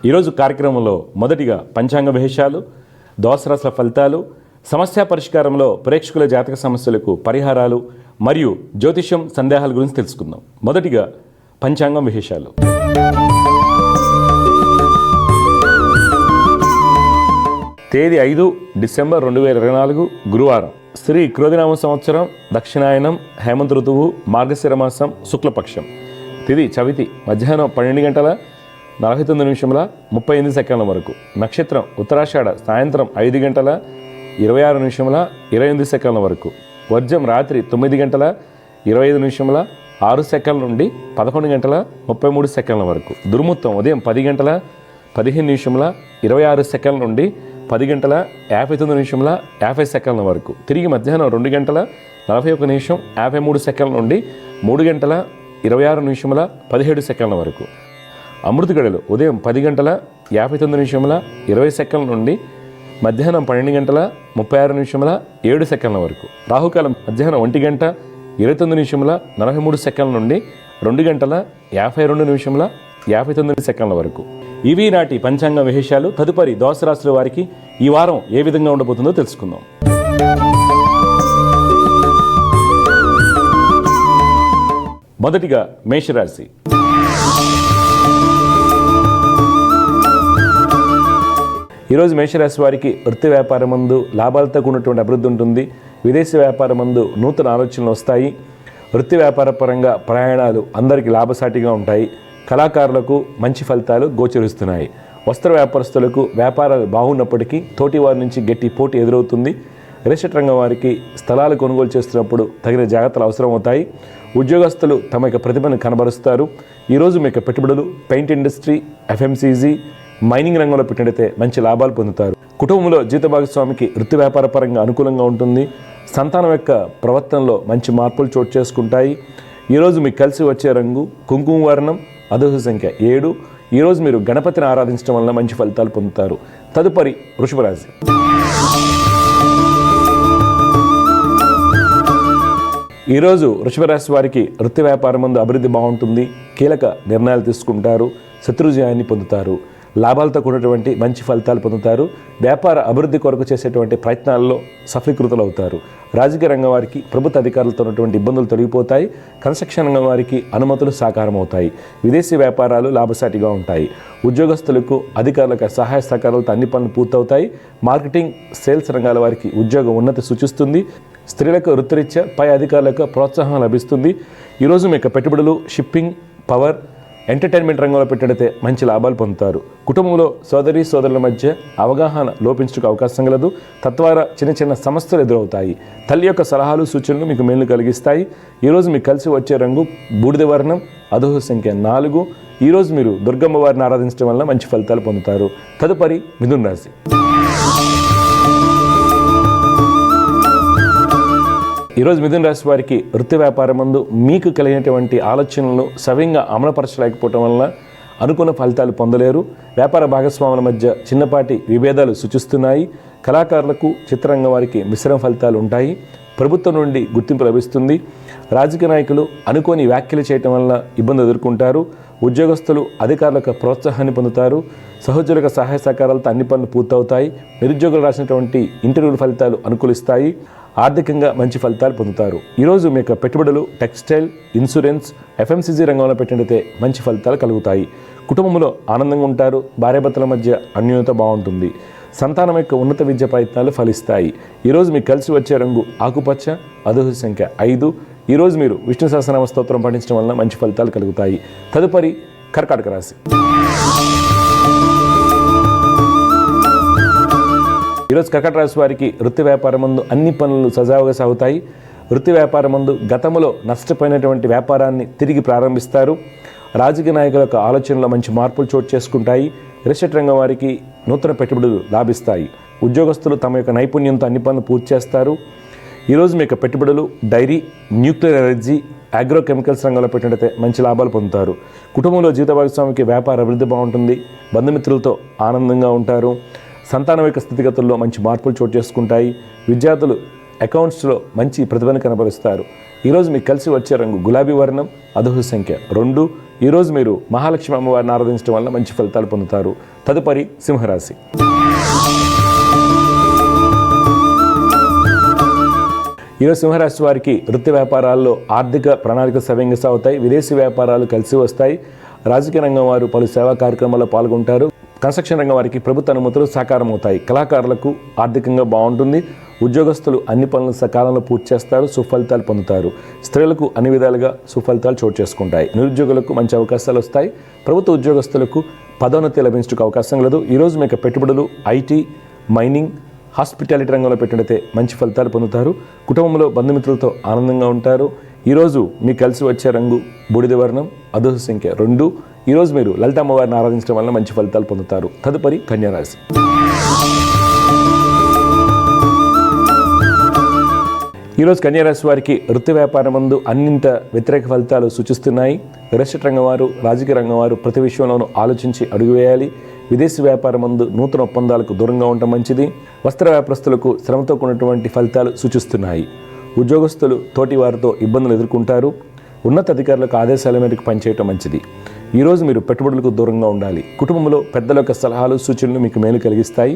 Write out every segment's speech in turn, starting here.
ఈరోజు కార్యక్రమంలో మొదటిగా పంచాంగ విశేషాలు, ద్వాదశ రాశుల ఫలితాలు, సమస్య పరిష్కారంలో ప్రేక్షకుల జాతక సమస్యలకు పరిహారాలు మరియు జ్యోతిష్యం సందేహాల గురించి తెలుసుకుందాం. మొదటిగా పంచాంగం విశేషాలు. తేదీ 5 డిసెంబర్ 2024 గురువారం. శ్రీ క్రోధినామ సంవత్సరం, దక్షిణాయనం, హేమంత ఋతువు, మార్గశిర మాసం, శుక్లపక్షం. తిథి చవితి, మధ్యాహ్నం 12:49:38 వరకు. నక్షత్రం ఉత్తరాషాఢ, సాయంత్రం 5:26:28 వరకు. వర్జం రాత్రి 9:25:06 నుండి 11:33 వరకు. దుర్ముహూర్తం ఉదయం 10:15:26 నుండి 10:59:50 వరకు. తిరిగి మధ్యాహ్నం 2:41:53 నుండి 3:26:17 వరకు. అమృత గడియలు ఉదయం 10:59:20 నుండి మధ్యాహ్నం 12:36:07 వరకు. రాహుకాలం మధ్యాహ్నం 1:29:43 నుండి 2:52:59 వరకు. ఇవి నాటి పంచాంగ విశేషాలు. తదుపరి ద్వాదశ రాశుల వారికి ఈ వారం ఏ విధంగా ఉండబోతుందో తెలుసుకుందాం. మొదటిగా మేషరాశి. ఈరోజు మేషరాశి వారికి వృత్తి వ్యాపారమందు లాభాలతో కూడినటువంటి అభివృద్ధి ఉంటుంది. విదేశీ వ్యాపారమందు నూతన ఆలోచనలు వస్తాయి. వృత్తి వ్యాపార పరంగా ప్రయాణాలు అందరికీ లాభసాటిగా ఉంటాయి. కళాకారులకు మంచి ఫలితాలు గోచరిస్తున్నాయి. వస్త్ర వ్యాపారస్తులకు వ్యాపారాలు బాగున్నప్పటికీ తోటి వారి నుంచి గట్టి పోటీ ఎదురవుతుంది. రియల్ ఎస్టేట్ రంగం వారికి స్థలాలు కొనుగోలు చేస్తున్నప్పుడు తగిన జాగ్రత్తలు అవసరం అవుతాయి. ఉద్యోగస్తులు తమ యొక్క ప్రతిభను కనబరుస్తారు. ఈరోజు మీ యొక్క పెట్టుబడులు పెయింట్ ఇండస్ట్రీ, FMCG, మైనింగ్ రంగంలో పెట్టినట్లయితే మంచి లాభాలు పొందుతారు. కుటుంబంలో జీవిత భాగస్వామికి వృత్తి వ్యాపార పరంగా అనుకూలంగా ఉంటుంది. సంతానం యొక్క ప్రవర్తనలో మంచి మార్పులు చోటు చేసుకుంటాయి. ఈరోజు మీకు కలిసి వచ్చే రంగు కుంకుమ వర్ణం, అదృష్ట సంఖ్య 7. ఈరోజు మీరు గణపతిని ఆరాధించడం వలన మంచి ఫలితాలు పొందుతారు. తదుపరి వృషభ రాశి. ఈరోజు వృషభ రాశి వారికి వృత్తి వ్యాపారం ముందు అభివృద్ధి బాగుంటుంది. కీలక నిర్ణయాలు తీసుకుంటారు. శత్రుజయాన్ని పొందుతారు. లాభాలతో కూడినటువంటి మంచి ఫలితాలు పొందుతారు. వ్యాపార అభివృద్ధి కొరకు చేసేటువంటి ప్రయత్నాల్లో సఫలీకృతులు అవుతారు. రాజకీయ రంగం వారికి ప్రభుత్వ అధికారులతో ఉన్నటువంటి ఇబ్బందులు తొలగిపోతాయి. కన్స్ట్రక్షన్ రంగం వారికి అనుమతులు సాకారం అవుతాయి. విదేశీ వ్యాపారాలు లాభసాటిగా ఉంటాయి. ఉద్యోగస్తులకు అధికారులకు సహాయ సహకారాలతో అన్ని పనులు పూర్తవుతాయి. మార్కెటింగ్, సేల్స్ రంగాల వారికి ఉద్యోగ ఉన్నతి సూచిస్తుంది. స్త్రీలకు వృత్తిరీత్యా పై అధికారులకు ప్రోత్సాహం లభిస్తుంది. ఈరోజు మీ యొక్క పెట్టుబడులు షిప్పింగ్, పవర్, ఎంటర్టైన్మెంట్ రంగంలో పెట్టినట్లయితే మంచి లాభాలు పొందుతారు. కుటుంబంలో సోదరి సోదరుల మధ్య అవగాహన లోపించడానికి అవకాశం కలదు. తద్వారా చిన్న చిన్న సమస్యలు ఎదురవుతాయి. తల్లి యొక్క సలహాలు, సూచనలు మీకు మేలు కలిగిస్తాయి. ఈరోజు మీకు కలిసి వచ్చే రంగు బూడిద వర్ణం, అదృష్ట సంఖ్య 4. ఈరోజు మీరు దుర్గమ్మ వారిని ఆరాధించడం వల్ల మంచి ఫలితాలు పొందుతారు. తదుపరి మిథున రాశి. ఈరోజు మిథున రాశి వారికి వృత్తి వ్యాపారం ముందు మీకు కలిగినటువంటి ఆలోచనలను సవ్యంగా అమలుపరచలేకపోవటం వలన అనుకున్న ఫలితాలు పొందలేరు. వ్యాపార భాగస్వాముల మధ్య చిన్నపాటి విభేదాలు సూచిస్తున్నాయి. కళాకారులకు, చిత్రరంగం వారికి మిశ్రమ ఫలితాలు ఉంటాయి. ప్రభుత్వం నుండి గుర్తింపు లభిస్తుంది. రాజకీయ నాయకులు అనుకోని వ్యాఖ్యలు చేయటం వలన ఇబ్బంది ఎదుర్కొంటారు. ఉద్యోగస్తులు అధికారులకు ప్రోత్సాహాన్ని పొందుతారు. సహోద్యోగుల సహాయ సహకారాలతో అన్ని పనులు పూర్తవుతాయి. నిరుద్యోగులు రాసినటువంటి ఇంటర్వ్యూల ఫలితాలు అనుకూలిస్తాయి. ఆర్థికంగా మంచి ఫలితాలు పొందుతారు. ఈరోజు మీ యొక్క పెట్టుబడులు టెక్స్టైల్, ఇన్సూరెన్స్, FMCG రంగంలో పెట్టినట్లయితే మంచి ఫలితాలు కలుగుతాయి. కుటుంబంలో ఆనందంగా ఉంటారు. భార్యాభర్తల మధ్య అన్యోన్యత బాగుంటుంది. సంతానం యొక్క ఉన్నత విద్య ప్రయత్నాలు ఫలిస్తాయి. ఈరోజు మీకు కలిసి వచ్చే రంగు ఆకుపచ్చ, అదృష్ట సంఖ్య 5. ఈరోజు మీరు విష్ణు సహస్రనామ స్తోత్రం పఠించడం వలన మంచి ఫలితాలు కలుగుతాయి. తదుపరి కర్కాటక రాశి. ఈరోజు కర్కాటక రాశి వారికి వృత్తి వ్యాపారం ముందు అన్ని పనులు సజావుగా సాగుతాయి. వృత్తి వ్యాపారం ముందు గతంలో నష్టపోయినటువంటి వ్యాపారాన్ని తిరిగి ప్రారంభిస్తారు. రాజకీయ నాయకుల యొక్క ఆలోచనలో మంచి మార్పులు చోటు చేసుకుంటాయి. రియల్ ఎస్టేట్ రంగం వారికి నూతన పెట్టుబడులు లాభిస్తాయి. ఉద్యోగస్తులు తమ యొక్క నైపుణ్యంతో అన్ని పనులు పూర్తి చేస్తారు. ఈరోజు మీ యొక్క పెట్టుబడులు డైరీ, న్యూక్లియర్ ఎనర్జీ, అగ్రోకెమికల్స్ రంగంలో పెట్టినట్లయితే మంచి లాభాలు పొందుతారు. కుటుంబంలో జీవిత భాగస్వామికి వ్యాపార అభివృద్ధి బాగుంటుంది. బంధుమిత్రులతో ఆనందంగా ఉంటారు. సంతానం యొక్క స్థితిగతుల్లో మంచి మార్పులు చోటు చేసుకుంటాయి. విద్యార్థులు అకౌంట్స్లో మంచి ప్రతిభను కనబరుస్తారు. ఈరోజు మీకు కలిసి వచ్చే రంగు గులాబీ వర్ణం, అదృష్ట సంఖ్య 2. ఈరోజు మీరు మహాలక్ష్మి అమ్మవారిని ఆరాధించడం వల్ల మంచి ఫలితాలు పొందుతారు. తదుపరి సింహరాశి. ఈరోజు సింహరాశి వారికి వృత్తి వ్యాపారాల్లో ఆర్థిక ప్రణాళిక సవ్యంగా సాగుతాయి. విదేశీ వ్యాపారాలు కలిసి వస్తాయి. రాజకీయ రంగం వారు పలు సేవా కార్యక్రమాల్లో పాల్గొంటారు. కన్స్ట్రక్షన్ రంగం వారికి ప్రభుత్వ అనుమతులు సాకారం అవుతాయి. కళాకారులకు ఆర్థికంగా బాగుంటుంది. ఉద్యోగస్తులు అన్ని పనులను సకాలంలో పూర్తి చేస్తారు, సుఫలితాలు పొందుతారు. స్త్రీలకు అన్ని విధాలుగా సుఫలితాలు చోటు చేసుకుంటాయి. నిరుద్యోగులకు మంచి అవకాశాలు వస్తాయి. ప్రభుత్వ ఉద్యోగస్తులకు పదోన్నతి లభించడానికి అవకాశం లేదు. ఈరోజు మీకు పెట్టుబడులు ఐటీ, మైనింగ్, హాస్పిటాలిటీ రంగంలో పెట్టినట్లయితే మంచి ఫలితాలు పొందుతారు. కుటుంబంలో బంధుమిత్రులతో ఆనందంగా ఉంటారు. ఈరోజు మీకు కలిసి వచ్చే రంగు బూడిద వర్ణం, అదృష్ట సంఖ్య 2. ఈరోజు మీరు లలిత అమ్మవారిని ఆరాధించడం వల్ల మంచి ఫలితాలు పొందుతారు. తదుపరి కన్యారాశి. ఈరోజు కన్యారాశి వారికి వృత్తి వ్యాపారం నందు అన్నింట వ్యతిరేక ఫలితాలు సూచిస్తున్నాయి. రియల్ రంగం వారు, రాజకీయ రంగం వారు ప్రతి విషయంలోనూ ఆలోచించి అడుగు వేయాలి. విదేశీ వ్యాపారం నందు నూతన ఒప్పందాలకు దూరంగా ఉండటం మంచిది. వస్త్ర వ్యాపారస్తులకు శ్రమతో కూడినటువంటి ఫలితాలు సూచిస్తున్నాయి. ఉద్యోగస్తులు తోటి వారితో ఇబ్బందులు ఎదుర్కొంటారు. ఉన్నత అధికారులకు ఆదేశాల మేరకు పనిచేయటం మంచిది. ఈరోజు మీరు పెట్టుబడులకు దూరంగా ఉండాలి. కుటుంబంలో పెద్దల యొక్క సలహాలు, సూచనలు మీకు మేలు కలిగిస్తాయి.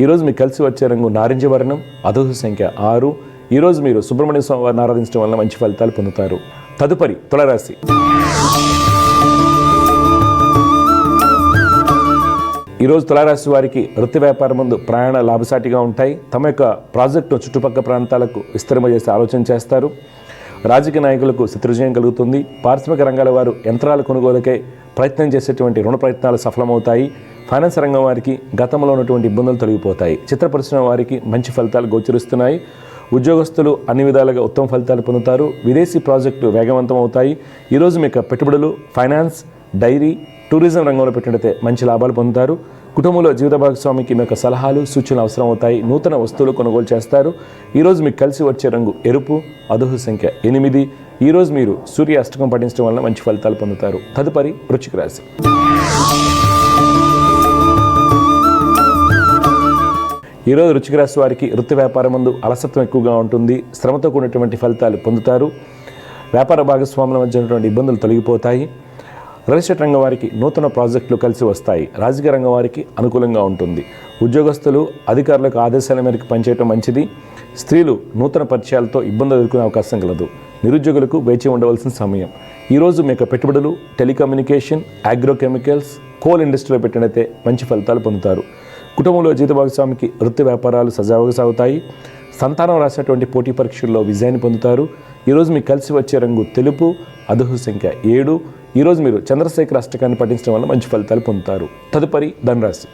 ఈరోజు మీకు కలిసి వచ్చే రంగు నారింజ వర్ణం, అదృష్ట సంఖ్య 6. ఈరోజు మీరు సుబ్రహ్మణ్య స్వామి వారిని ఆరాధించడం వల్ల మంచి ఫలితాలు పొందుతారు. తదుపరి తులారాశి. ఈరోజు తులారాశి వారికి వృత్తి వ్యాపారం ముందు ప్రయాణ లాభసాటిగా ఉంటాయి. తమ యొక్క ప్రాజెక్టును చుట్టుపక్కల ప్రాంతాలకు విస్తరింపజేసే ఆలోచన చేస్తారు. రాజకీయ నాయకులకు శత్రుజయం కలుగుతుంది. పారిశ్రామిక రంగాల వారు యంత్రాల కొనుగోలుకై ప్రయత్నం చేసేటువంటి రుణ ప్రయత్నాలు సఫలమవుతాయి. ఫైనాన్స్ రంగం వారికి గతంలో ఉన్నటువంటి ఇబ్బందులు తొలగిపోతాయి. చిత్ర పరిశ్రమ వారికి మంచి ఫలితాలు గోచరిస్తున్నాయి. ఉద్యోగస్తులు అన్ని విధాలుగా ఉత్తమ ఫలితాలు పొందుతారు. విదేశీ ప్రాజెక్టులు వేగవంతం అవుతాయి. ఈరోజు మీకు పెట్టుబడులు, ఫైనాన్స్, డైరీ, టూరిజం రంగంలో పెట్టినట్లయితే మంచి లాభాలు పొందుతారు. కుటుంబంలో జీవిత భాగస్వామికి మీ యొక్క సలహాలు, సూచనలు అవసరం అవుతాయి. నూతన వస్తువులు కొనుగోలు చేస్తారు. ఈరోజు మీకు కలిసి వచ్చే రంగు ఎరుపు, అదృష్ట సంఖ్య 8. ఈరోజు మీరు సూర్య అష్టకం పఠించడం వల్ల మంచి ఫలితాలు పొందుతారు. తదుపరి వృశ్చిక రాశి. ఈరోజు వృశ్చిక రాశి వారికి వృత్తి వ్యాపారం ముందు అలసత్వం ఎక్కువగా ఉంటుంది. శ్రమతో కూడినటువంటి ఫలితాలు పొందుతారు. వ్యాపార భాగస్వాముల మధ్య ఉన్నటువంటి ఇబ్బందులు తొలగిపోతాయి. రియల్ ఎస్టేట్ రంగం వారికి నూతన ప్రాజెక్టులు కలిసి వస్తాయి. రాజకీయ రంగం వారికి అనుకూలంగా ఉంటుంది. ఉద్యోగస్తులు అధికారులకు ఆదేశాల మేరకు పనిచేయడం మంచిది. స్త్రీలు నూతన పరిచయాలతో ఇబ్బందులు ఎదుర్కొనే అవకాశం కలదు. నిరుద్యోగులకు వేచి ఉండవలసిన సమయం. ఈరోజు మీకు పెట్టుబడులు, టెలికమ్యూనికేషన్, అగ్రోకెమికల్స్, కోల్ ఇండస్ట్రీలో పెట్టినైతే మంచి ఫలితాలు పొందుతారు. కుటుంబంలో జీవిత భాగస్వామికి వృత్తి వ్యాపారాలు సజావుగా సాగుతాయి. సంతానం రాసినటువంటి పోటీ పరీక్షల్లో విజయాన్ని పొందుతారు. ఈరోజు మీకు కలిసి వచ్చే రంగు తెలుపు, అదృష్ట సంఖ్య 7. ఈరోజు మీరు చంద్రశేఖర అష్టకాన్ని పఠించడం వల్ల మంచి ఫలితాలు పొందుతారు. తదుపరి ధనురాశి.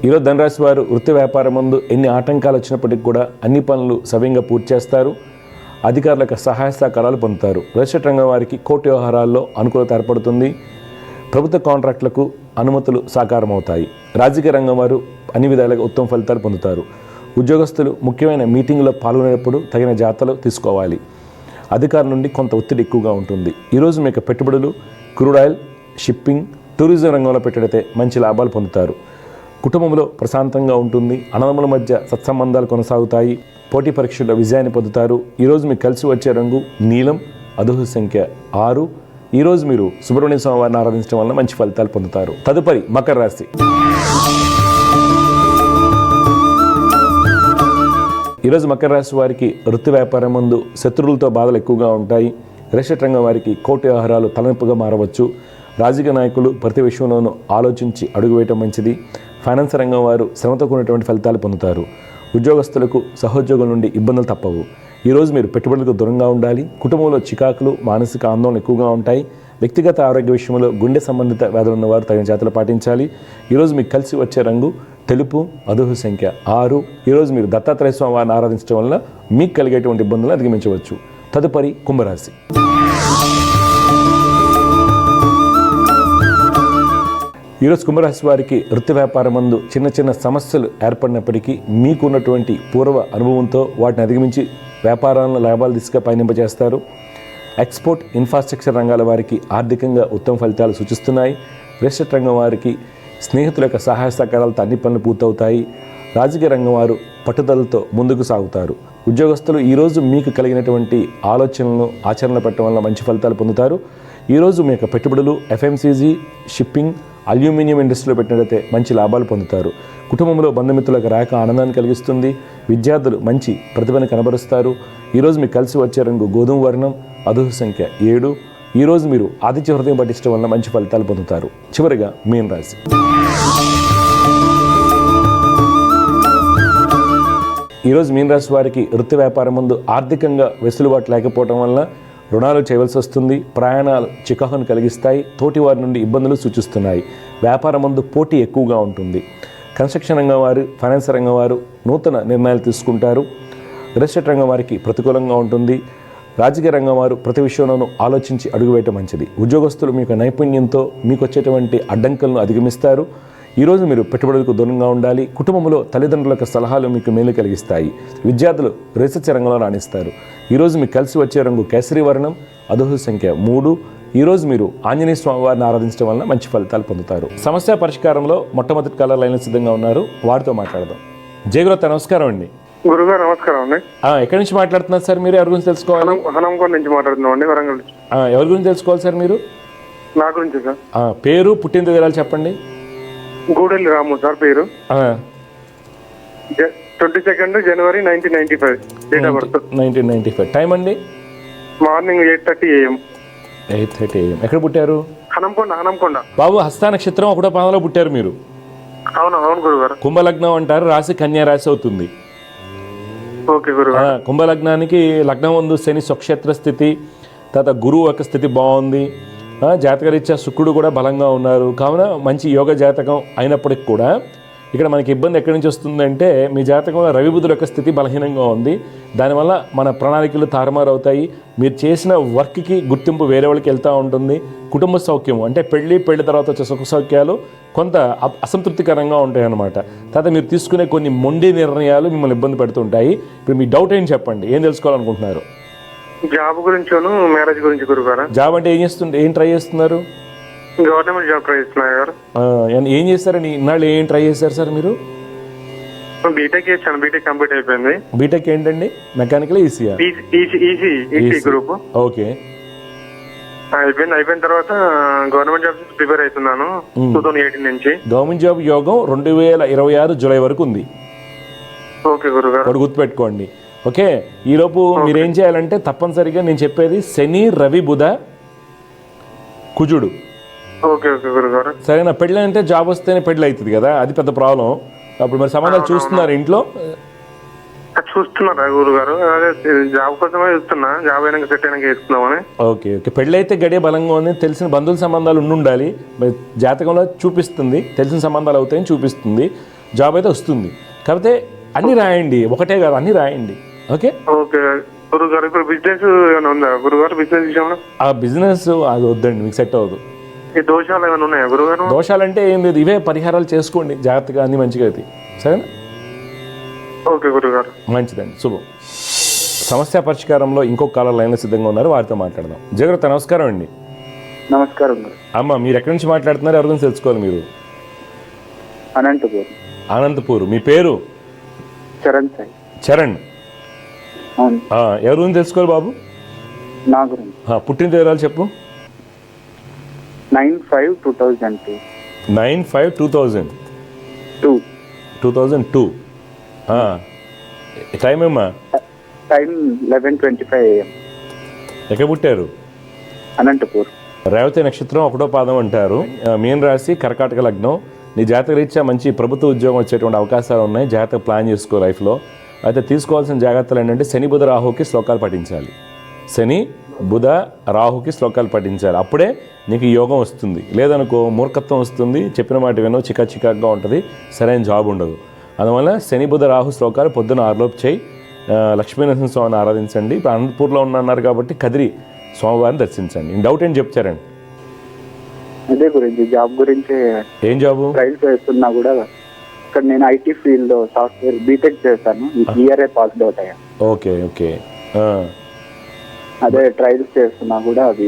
ఈరోజు ధనురాశి వారు వృత్తి వ్యాపారం ముందు ఎన్ని ఆటంకాలు వచ్చినప్పటికీ కూడా అన్ని పనులు సవ్యంగా పూర్తి చేస్తారు. అధికారులకు సహాయ సహకారాలు పొందుతారు. రియల్ ఎస్టేట్ రంగం వారికి కోర్టు వ్యవహారాల్లో అనుకూలత ఏర్పడుతుంది. ప్రభుత్వ కాంట్రాక్టులకు అనుమతులు సాకారం అవుతాయి. రాజకీయ రంగం వారు అన్ని విధాలుగా ఉత్తమ ఫలితాలు పొందుతారు. ఉద్యోగస్తులు ముఖ్యమైన మీటింగులో పాల్గొనేటప్పుడు తగిన జాగ్రత్తలు తీసుకోవాలి. అధికారుల నుండి కొంత ఒత్తిడి ఎక్కువగా ఉంటుంది. ఈరోజు మీకు పెట్టుబడులు, క్రూడ్ ఆయిల్, షిప్పింగ్, టూరిజం రంగంలో పెట్టినట్లయితే మంచి లాభాలు పొందుతారు. కుటుంబంలో ప్రశాంతంగా ఉంటుంది. అన్నదమ్ముల మధ్య సత్సంబంధాలు కొనసాగుతాయి. పోటీ పరీక్షల్లో విజయాన్ని పొందుతారు. ఈరోజు మీకు కలిసి వచ్చే రంగు నీలం, అదృష్ట సంఖ్య 6. ఈరోజు మీరు సుబ్రహ్మణ్య స్వామి వారిని ఆరాధించడం వల్ల మంచి ఫలితాలు పొందుతారు. తదుపరి మకర రాశి. ఈరోజు మకర రాశి వారికి వృత్తి వ్యాపారం ముందు శత్రువులతో బాధలు ఎక్కువగా ఉంటాయి. రియల్ ఎస్టేట్ రంగం వారికి కోర్టు వ్యవహారాలు తలనొప్పిగా మారవచ్చు. రాజకీయ నాయకులు ప్రతి విషయంలోనూ ఆలోచించి అడుగు వేయటం మంచిది. ఫైనాన్స్ రంగం వారు శ్రమతో కూడినటువంటి ఫలితాలు పొందుతారు. ఉద్యోగస్తులకు సహోద్యోగుల నుండి ఇబ్బందులు తప్పవు. ఈరోజు మీరు పెట్టుబడులకు దూరంగా ఉండాలి. కుటుంబంలో చికాకులు, మానసిక ఆందోళన ఎక్కువగా ఉంటాయి. వ్యక్తిగత ఆరోగ్య విషయంలో గుండె సంబంధిత వ్యాధులు ఉన్నవారు తగిన జాగ్రత్తలు పాటించాలి. ఈరోజు మీకు కలిసి వచ్చే రంగు తెలుపు, అదృష్ట సంఖ్య 6. ఈరోజు మీరు దత్తాత్రేయ స్వామి వారిని ఆరాధించడం వల్ల మీకు కలిగేటువంటి ఇబ్బందులను అధిగమించవచ్చు. తదుపరి కుంభరాశి. ఈరోజు కుంభరాశి వారికి వృత్తి వ్యాపారం ముందు చిన్న చిన్న సమస్యలు ఏర్పడినప్పటికీ మీకున్నటువంటి పూర్వ అనుభవంతో వాటిని అధిగమించి వ్యాపారాలను లాభాల దిశగా పయనింపజేస్తారు. ఎక్స్పోర్ట్, ఇన్ఫ్రాస్ట్రక్చర్ రంగాల వారికి ఆర్థికంగా ఉత్తమ ఫలితాలు సూచిస్తున్నాయి. రియల్ ఎస్టేట్ రంగం వారికి స్నేహితుల యొక్క సహాయ సహకారాలతో అన్ని పనులు పూర్తవుతాయి. రాజకీయ రంగం వారు పట్టుదలతో ముందుకు సాగుతారు. ఉద్యోగస్తులు ఈరోజు మీకు కలిగినటువంటి ఆలోచనలను ఆచరణలో పెట్టడం వల్ల మంచి ఫలితాలు పొందుతారు. ఈరోజు మీ యొక్క పెట్టుబడులు ఎఫ్ఎంసీజీ, షిప్పింగ్, అల్యూమినియం ఇండస్ట్రీలో పెట్టినట్లయితే మంచి లాభాలు పొందుతారు. కుటుంబంలో బంధుమిత్రులకు రాక ఆనందాన్ని కలిగిస్తుంది. విద్యార్థులు మంచి ప్రతిభను కనబరుస్తారు. ఈరోజు మీకు కలిసి వచ్చే రంగు గోధుమ వర్ణం, అదృష్ట సంఖ్య 7. ఈరోజు మీరు ఆదిత్య హృదయం పఠించడం వల్ల మంచి ఫలితాలు పొందుతారు. చివరిగా మీన రాశి. ఈరోజు మీన రాశి వారికి వృత్తి వ్యాపారం ముందు ఆర్థికంగా వెసులుబాటు లేకపోవడం వల్ల రుణాలు చేయవలసి వస్తుంది. ప్రయాణాలు చికాకును కలిగిస్తాయి. తోటి వారి నుండి ఇబ్బందులు సూచిస్తున్నాయి. వ్యాపారం ముందు పోటీ ఎక్కువగా ఉంటుంది. కన్స్ట్రక్షన్ రంగం వారు, ఫైనాన్స్ రంగం వారు నూతన నిర్ణయాలు తీసుకుంటారు. రియల్ ఎస్టేట్ రంగం వారికి ప్రతికూలంగా ఉంటుంది. రాజకీయ రంగం వారు ప్రతి విషయంలోనూ ఆలోచించి అడుగువేయటం మంచిది. ఉద్యోగస్తులు మీకు నైపుణ్యంతో మీకు వచ్చేటువంటి అడ్డంకులను అధిగమిస్తారు. ఈరోజు మీరు పెట్టుబడులకు దూరంగా ఉండాలి. కుటుంబంలో తల్లిదండ్రుల యొక్క సలహాలు మీకు మేలు కలిగిస్తాయి. విద్యార్థులు రీసెర్చ్ రంగంలో రాణిస్తారు. ఈరోజు మీకు కలిసి వచ్చే రంగు కేసరి వర్ణం, అదృష్ట సంఖ్య 3. ఈరోజు మీరు ఆంజనేయ స్వామి వారిని ఆరాధించడం వల్ల మంచి ఫలితాలు పొందుతారు. సమస్య పరిష్కారంలో మొట్టమొదటి కాలర్ లైన్లో సిద్ధంగా ఉన్నారు. వారితో మాట్లాడదాం. జయగురత, నమస్కారం అండి. గురుగారు నమస్కారం అండి. ఎక్కడి నుంచి మాట్లాడుతున్నారు సార్? మీరు ఎవరి గురించి తెలుసుకోవాలి? హనంకొండ నుంచి మాట్లాడుతున్నాం అండి, వరంగల్ నుంచి. ఎవరి గురించి తెలుసుకోవాలి సార్ మీరు? నా గురించి సార్. పేరు, పుట్టిన తేదీలు చెప్పండి. గూడెల్లి రాము సార్ పేరు. 22 జనవరి 1995 డేట్ ఆఫ్ బర్త్. 1995. టైం అండి? Morning 8:30 AM. 8:30 AM. ఎక్కడ పుట్టారు? హనంకొండ. బాబు, హస్త నక్షత్రం 1వ పాదంలో పుట్టారు మీరు. అవును గురుగారు. కుంభలగ్నం అంటారు. రాశి కన్యా రాశి అవుతుంది. ఓకే గురుగారు. కుంభలగ్నానికి లగ్నం ముందు శని స్వక్షేత్ర స్థితి, తర్వాత గురువు యొక్క స్థితి బాగుంది. జాతకరీత్యా శుక్రుడు కూడా బలంగా ఉన్నారు. కావున మంచి యోగ జాతకం అయినప్పటికి కూడా ఇక్కడ మనకి ఇబ్బంది ఎక్కడి నుంచి వస్తుందంటే, మీ జాతకంలో రవి బుధుల యొక్క స్థితి బలహీనంగా ఉంది. దానివల్ల మన ప్రణాళికలు తారుమారు అవుతాయి. మీరు చేసిన వర్క్కి గుర్తింపు వేరే వాళ్ళకి వెళ్తూ ఉంటుంది. కుటుంబ సౌఖ్యం అంటే పెళ్లి తర్వాత వచ్చే సుఖ సౌఖ్యాలు కొంత అసంతృప్తికరంగా ఉంటాయి అన్నమాట. తర్వాత మీరు తీసుకునే కొన్ని మొండి నిర్ణయాలు మిమ్మల్ని ఇబ్బంది పెడుతుంటాయి. ఇప్పుడు మీ డౌట్ ఏంటి చెప్పండి, ఏం తెలుసుకోవాలనుకుంటున్నారు? జాబ్ గురించి, మ్యారేజ్ గురించి గురుగారు. జాబ్ అంటే ఏం ట్రై చేస్తున్నారు? గవర్నమెంట్ జాబ్ ట్రై చేస్తున్నారు గారు. ఏం చేస్తారని ఇన్నాళ్ళు ఏం ట్రై చేశారు సార్ మీరు? బీటెక్ చేశాను. బీటెక్ కంప్లీట్ అయిపోయింది. బీటెక్ ఏంటండి? మెకానికల్, ఈసీయా? EC group. ఓకే, అయిపోయిన తర్వాత గవర్నమెంట్ జాబ్ ప్రిపేర్ అవుతున్నాను 2018 నుంచి. గవర్నమెంట్ జాబ్ యోగం 2026 జూలై వరకు ఉంది. ఓకే గురుగారు. ఒకటి గుర్తుపెట్టుకోండి. ఓకే, ఈలోపు మీరేం చేయాలంటే తప్పనిసరిగా నేను చెప్పేది శని, రవి, బుధ, కుజుడు. ఓకే గురుగారు. సరేనా? పెళ్ళి అంటే జాబ్ వస్తేనే పెళ్ళి అవుతుంది కదా, అది పెద్ద ప్రాబ్లం. అప్పుడు మరి సంబంధాలు చూస్తున్నారు ఇంట్లో? చూస్తున్నారా గురుగారు? అదే జాబ్ కోసమే చూస్తున్నా. జాబ్ అయినాక సెట్ అయినాక చేస్తున్నామని. ఓకే. పెళ్ళి అయితే గడియ బలంగా ఉంది. తెలిసిన బంధువుల సంబంధాలు ఉండాలి. జాతకంలో చూపిస్తుంది, తెలిసిన సంబంధాలు అవుతాయని చూపిస్తుంది. జాబ్ అయితే వస్తుంది. కాకపోతే అన్ని రాయండి, ఒకటే కాదు, అన్ని రాయండి. ఓకే గురుగారు. ఇప్పుడు బిజినెస్ ఏమైనా ఉందా గురుగారు? బిజినెస్ విషయంలో ఆ బిజినెస్ అది వద్దండి, మీకు సెట్ అవ్వదు. ఈ దోషాలు ఏమైనా ఉన్నాయా గురుగారు? దోషాలంటే ఏం లేదు, ఇవే పరిహారాలు చేసుకోండి జాగ్రత్తగా, అన్ని మంచిగా అవుతాయి. సరేనా? ఓకే గురుగారు. మంచిదండి, శుభం. సమస్య పరిష్కారంలో ఇంకొక కాలర్ లైన్లో సిద్ధంగా ఉన్నారు. వారితో మాట్లాడదాం. జగరత, నమస్కారం అండి. నమస్కారం. అమ్మ, మీరు ఎక్కడి నుంచి మాట్లాడుతున్నారు? ఎవరి గురించి తెలుసుకోవాలి మీరు? అనంతపూర్. మీ పేరు? చరణ్. ఎవరి గురించి తెలుసుకోవాలి బాబు? నా గురించి. పుట్టిన వివరాలు చెప్పు. 9/5/2002. 9/5/2002. టైం ఏమ్మా? Time 11:25 AM. ఎక్కడ పుట్టారు? అనంతపూర్. రేవతి నక్షత్రం 1వ పాదం అంటారు. మీన రాశి, కర్కాటక లగ్నం. నీ జాతక రీత్యా మంచి ప్రభుత్వ ఉద్యోగం వచ్చేటువంటి అవకాశాలు ఉన్నాయి. జాతక ప్లాన్ చేసుకో లైఫ్లో. అయితే తీసుకోవాల్సిన జాగ్రత్తలు ఏంటంటే శని, బుధ, రాహుకి శ్లోకాలు పఠించాలి. శని, బుధ, రాహుకి శ్లోకాలు పఠించాలి. అప్పుడే నీకు యోగం వస్తుంది. లేదనుకో మూర్ఖత్వం వస్తుంది. చెప్పిన మాట వినో, చికాగా ఉంటుంది. సరైన జాబ్ ఉండదు. అందువల్ల శని, బుధ, రాహు శ్లోకాలు పొద్దున 6 లోపు చేయి. లక్ష్మీనరసింహ స్వామిని ఆరాధించండి. ఇప్పుడు అనంతపూర్లో ఉన్నారు కాబట్టి కదిరి స్వామివారిని దర్శించండి. డౌట్ ఏంటి చెప్తారండి? అదే గురించి, జాబ్ గురించి. ఏం జాబు? ట్రైల్స్ చేస్తున్నా కూడా ఇక్కడ నేను ఐటీ ఫీల్డ్ లో సాఫ్ట్వేర్ బీటెక్ చేశాను. ఇయర్ పాస్ అవుట్ అయ్యా. ఓకే. అదే ట్రైల్స్ చేస్తున్నా కూడా అది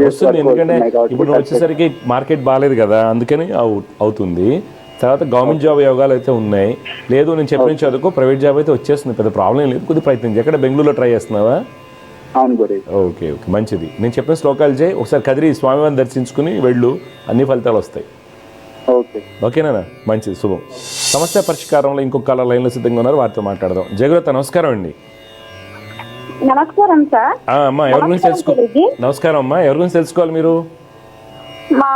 వస్తుంది. ఎందుకంటే ఇప్పుడు వచ్చేసరికి మార్కెట్ బాగాలేదు కదా, అందుకని అవుతుంది. తర్వాత గవర్నమెంట్ జాబ్ యోగాలు అయితే ఉన్నాయి. లేదు నేను చెప్పిన చదువుకో ప్రైవేట్ జాబ్ అయితే వచ్చేస్తుంది, పెద్ద ప్రాబ్లం లేదు. కొద్ది ప్రయత్నించి. ఎక్కడ బెంగళూరులో ట్రై చేస్తున్నావా? అవును గురు. ఓకే ఓకే, మంచిది. నేను చెప్పిన శ్లోకాలు చేయి, ఒకసారి కదిరి స్వామివారిని దర్శించుకుని వెళ్ళు, అన్ని ఫలితాలు వస్తాయి. ఓకే ఓకేనా? మంచిది, శుభం. సమస్య పరిష్కారంలో ఇంకొక కాలర్ లైన్లో సిద్ధంగా ఉన్నారు, వారితో మాట్లాడదాం. జయగురత నమస్కారం అండి. నమస్కారం సార్. అమ్మా ఎవరి గురించి నమస్కారం అమ్మా, ఎవరి గురించి తెలుసుకోవాలి మీరు? మా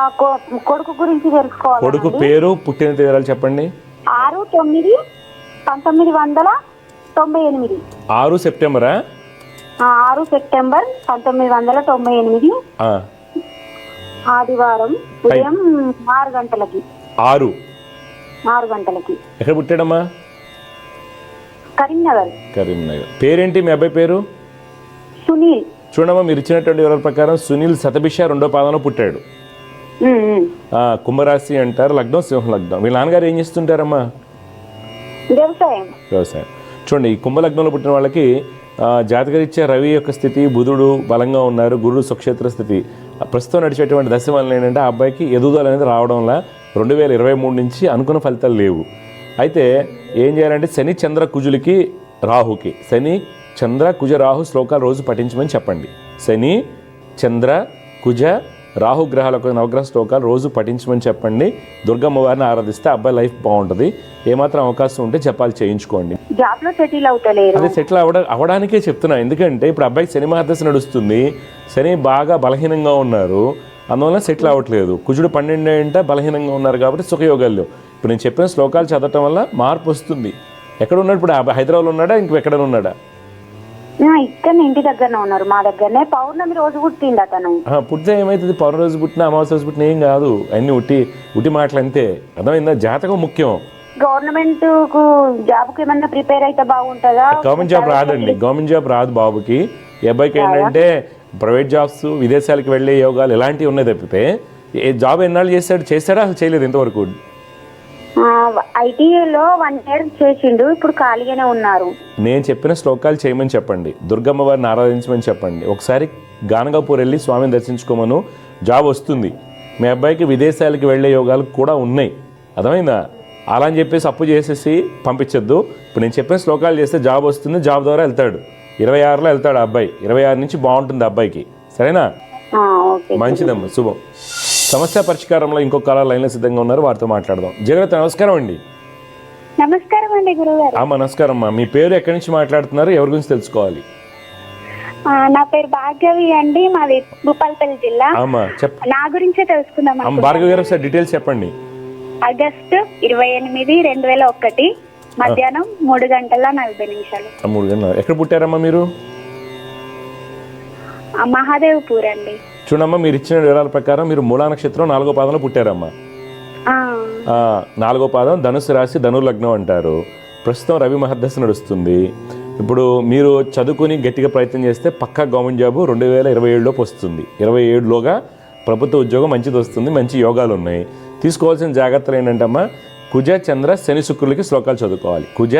కొడుకు గురించి తెలుసుకోవాలి. కొడుకు పేరు, పుట్టిన తేదీలు చెప్పండి. 6/9/1998. 6 సెప్టెంబరా? 6 సెప్టెంబర్ 1998 ఆదివారం ఉదయం 6 గంటలకి. 6 గంటలకి. ఎక్కడ పుట్టాడమ్మా? కరీంనగర్. కరీంనగర్. పేరేంటి మీ అబ్బాయి పేరు? సునీల్. చూడమ్మా, మీరు ఇచ్చినటువంటి వివరాల ప్రకారం సునీల్ శతభిష 2వ పాదంలో పుట్టాడు. కుంభరాశి అంటారు, లగ్నం సింహ లగ్నం. వీళ్ళ నాన్నగారు ఏం చేస్తుంటారమ్మా? వ్యవసాయం. చూడండి, ఈ కుంభలగ్నంలో పుట్టిన వాళ్ళకి జాతకరీత్యా రవి యొక్క స్థితి, బుధుడు బలంగా ఉన్నారు, గురుడు సుక్షేత్ర స్థితి. ప్రస్తుతం నడిచేటువంటి దశ వల్ల ఏంటంటే ఆ అబ్బాయికి ఎదుగుదల అనేది రావడంలా 2023 నుంచి అనుకున్న ఫలితాలు లేవు. అయితే ఏం చేయాలంటే శని చంద్ర కుజులకి రాహుకి, శని చంద్ర కుజ రాహు శ్లోకాలు రోజు పఠించమని చెప్పండి. శని చంద్ర కుజ రాహు గ్రహాలకు నవగ్రహ శ్లోకాలు రోజు పఠించమని చెప్పండి. దుర్గమ్మ వారిని ఆరాధిస్తే అబ్బాయి లైఫ్ బాగుంటుంది. ఏమాత్రం అవకాశం ఉంటే జపాలు చేయించుకోండి. జాబ్ లో సెటిల్ అవుతలేరు. అదే సెటిల్ అవడానికే చెప్తున్నా. ఎందుకంటే ఇప్పుడు అబ్బాయికి శని మహాదశ నడుస్తుంది, శని బాగా బలహీనంగా ఉన్నారు, అందువల్ల సెటిల్ అవ్వట్లేదు. కుజుడు 12 ఏంట బలహీనంగా ఉన్నారు కాబట్టి సుఖయోగాలు లేవు. ఇప్పుడు నేను చెప్పిన శ్లోకాలు చదవటం వల్ల మార్పు వస్తుంది. ఎక్కడ ఉన్నాడు ఇప్పుడు? హైదరాబాద్లో ఉన్నాడా, ఇంకెక్కడ ఉన్నాడా? ఇక్కడ ఇంటి దగ్గరనే ఉన్నారు, మా దగ్గరనే. పౌర్ణమి రోజు పుట్టిండు అతను. పుట్టితే ఏమవుతుంది? పౌర్ణమి రోజు పుట్టినా అమావాస్య రోజు పుట్టినా ఏం కాదు. అన్ని ఉట్టి మాటలు అంతే. అర్థమైందా? జాతకం ముఖ్యం. గవర్నమెంట్ కు జాబ్ కు ఏమన్నా ప్రిపేర్ అయితే బాగుంటుందా? గవర్నమెంట్ జాబ్ రాదండి, గవర్నమెంట్ జాబ్ రాదు బాబుకి. ఈ అబ్బాయికి ఏంటంటే ప్రైవేట్ జాబ్స్, విదేశాలకు వెళ్ళే యోగాలు ఇలాంటివి ఉన్నాయి తప్పితే జాబ్ ఎన్నాళ్ళు చేశాడా అసలు చేయలేదు ఇంతవరకు. ఐటీలో 1 year చేసిండు, ఇప్పుడు ఖాళీగానే ఉన్నారు. నేను చెప్పిన శ్లోకాలు చేయమని చెప్పండి, దుర్గమ్మ వారిని ఆరాధించమని చెప్పండి, ఒకసారి గానగాపూర్ వెళ్ళి స్వామిని దర్శించుకోమను, జాబ్ వస్తుంది. మీ అబ్బాయికి విదేశాలకు వెళ్ళే యోగాలు కూడా ఉన్నాయి. అర్థమైందా? అలా అని చెప్పేసి అప్పు చేసేసి పంపించద్దు. ఇప్పుడు నేను చెప్పిన శ్లోకాలు చేస్తే జాబ్ వస్తుంది, జాబ్ ద్వారా వెళ్తాడు. 26లో వెళ్తాడు ఆ అబ్బాయి. 26 నుంచి బాగుంటుంది అబ్బాయికి. సరేనా? మంచిదమ్మా, శుభం. సమస్య పరిష్కారంలో ఇంకొక కాలర్ లైన్లో సిద్ధంగా ఉన్నారు, వారితో మాట్లాడదాం. జగత నమస్కారం అండి. నమస్కారం అండి గురుగారు. నమస్కారం అమ్మా. మీ పేరు ఎక్కడి నుంచి మాట్లాడుతున్నారు, ఎవరి గురించి తెలుసుకోవాలి? నా పేరు భార్గవి అండి, మాది భూపాలపల్లి జిల్లా. నా గురించే తెలుసుకుందాం. భార్గవి గారు ఒకసారి డీటెయిల్స్ చెప్పండి. ఆగస్టు 28, 2001 మధ్యాహ్నం 3:40. 3 గంటల. ఎక్కడ పుట్టారమ్మా మీరు? మహాదేవ్పూర్ అండి. చూడమ్మా, మీరు ఇచ్చిన వివరాల ప్రకారం మీరు మూలా నక్షత్రం 4వ పాదంలో పుట్టారమ్మా. 4వ పాదం ధనుసు రాశి, ధనుర్లగ్నం అంటారు. ప్రస్తుతం రవి మహర్దశ నడుస్తుంది. ఇప్పుడు మీరు చదువుకుని గట్టిగా ప్రయత్నం చేస్తే పక్కా గవర్నమెంట్ జాబు 2027లోపు వస్తుంది. 27లోగా ప్రభుత్వ ఉద్యోగం మంచిది వస్తుంది, మంచి యోగాలు ఉన్నాయి. తీసుకోవాల్సిన జాగ్రత్తలు ఏంటంటమ్మా, కుజ చంద్ర శని శుక్రులకి శ్లోకాలు చదువుకోవాలి. కుజ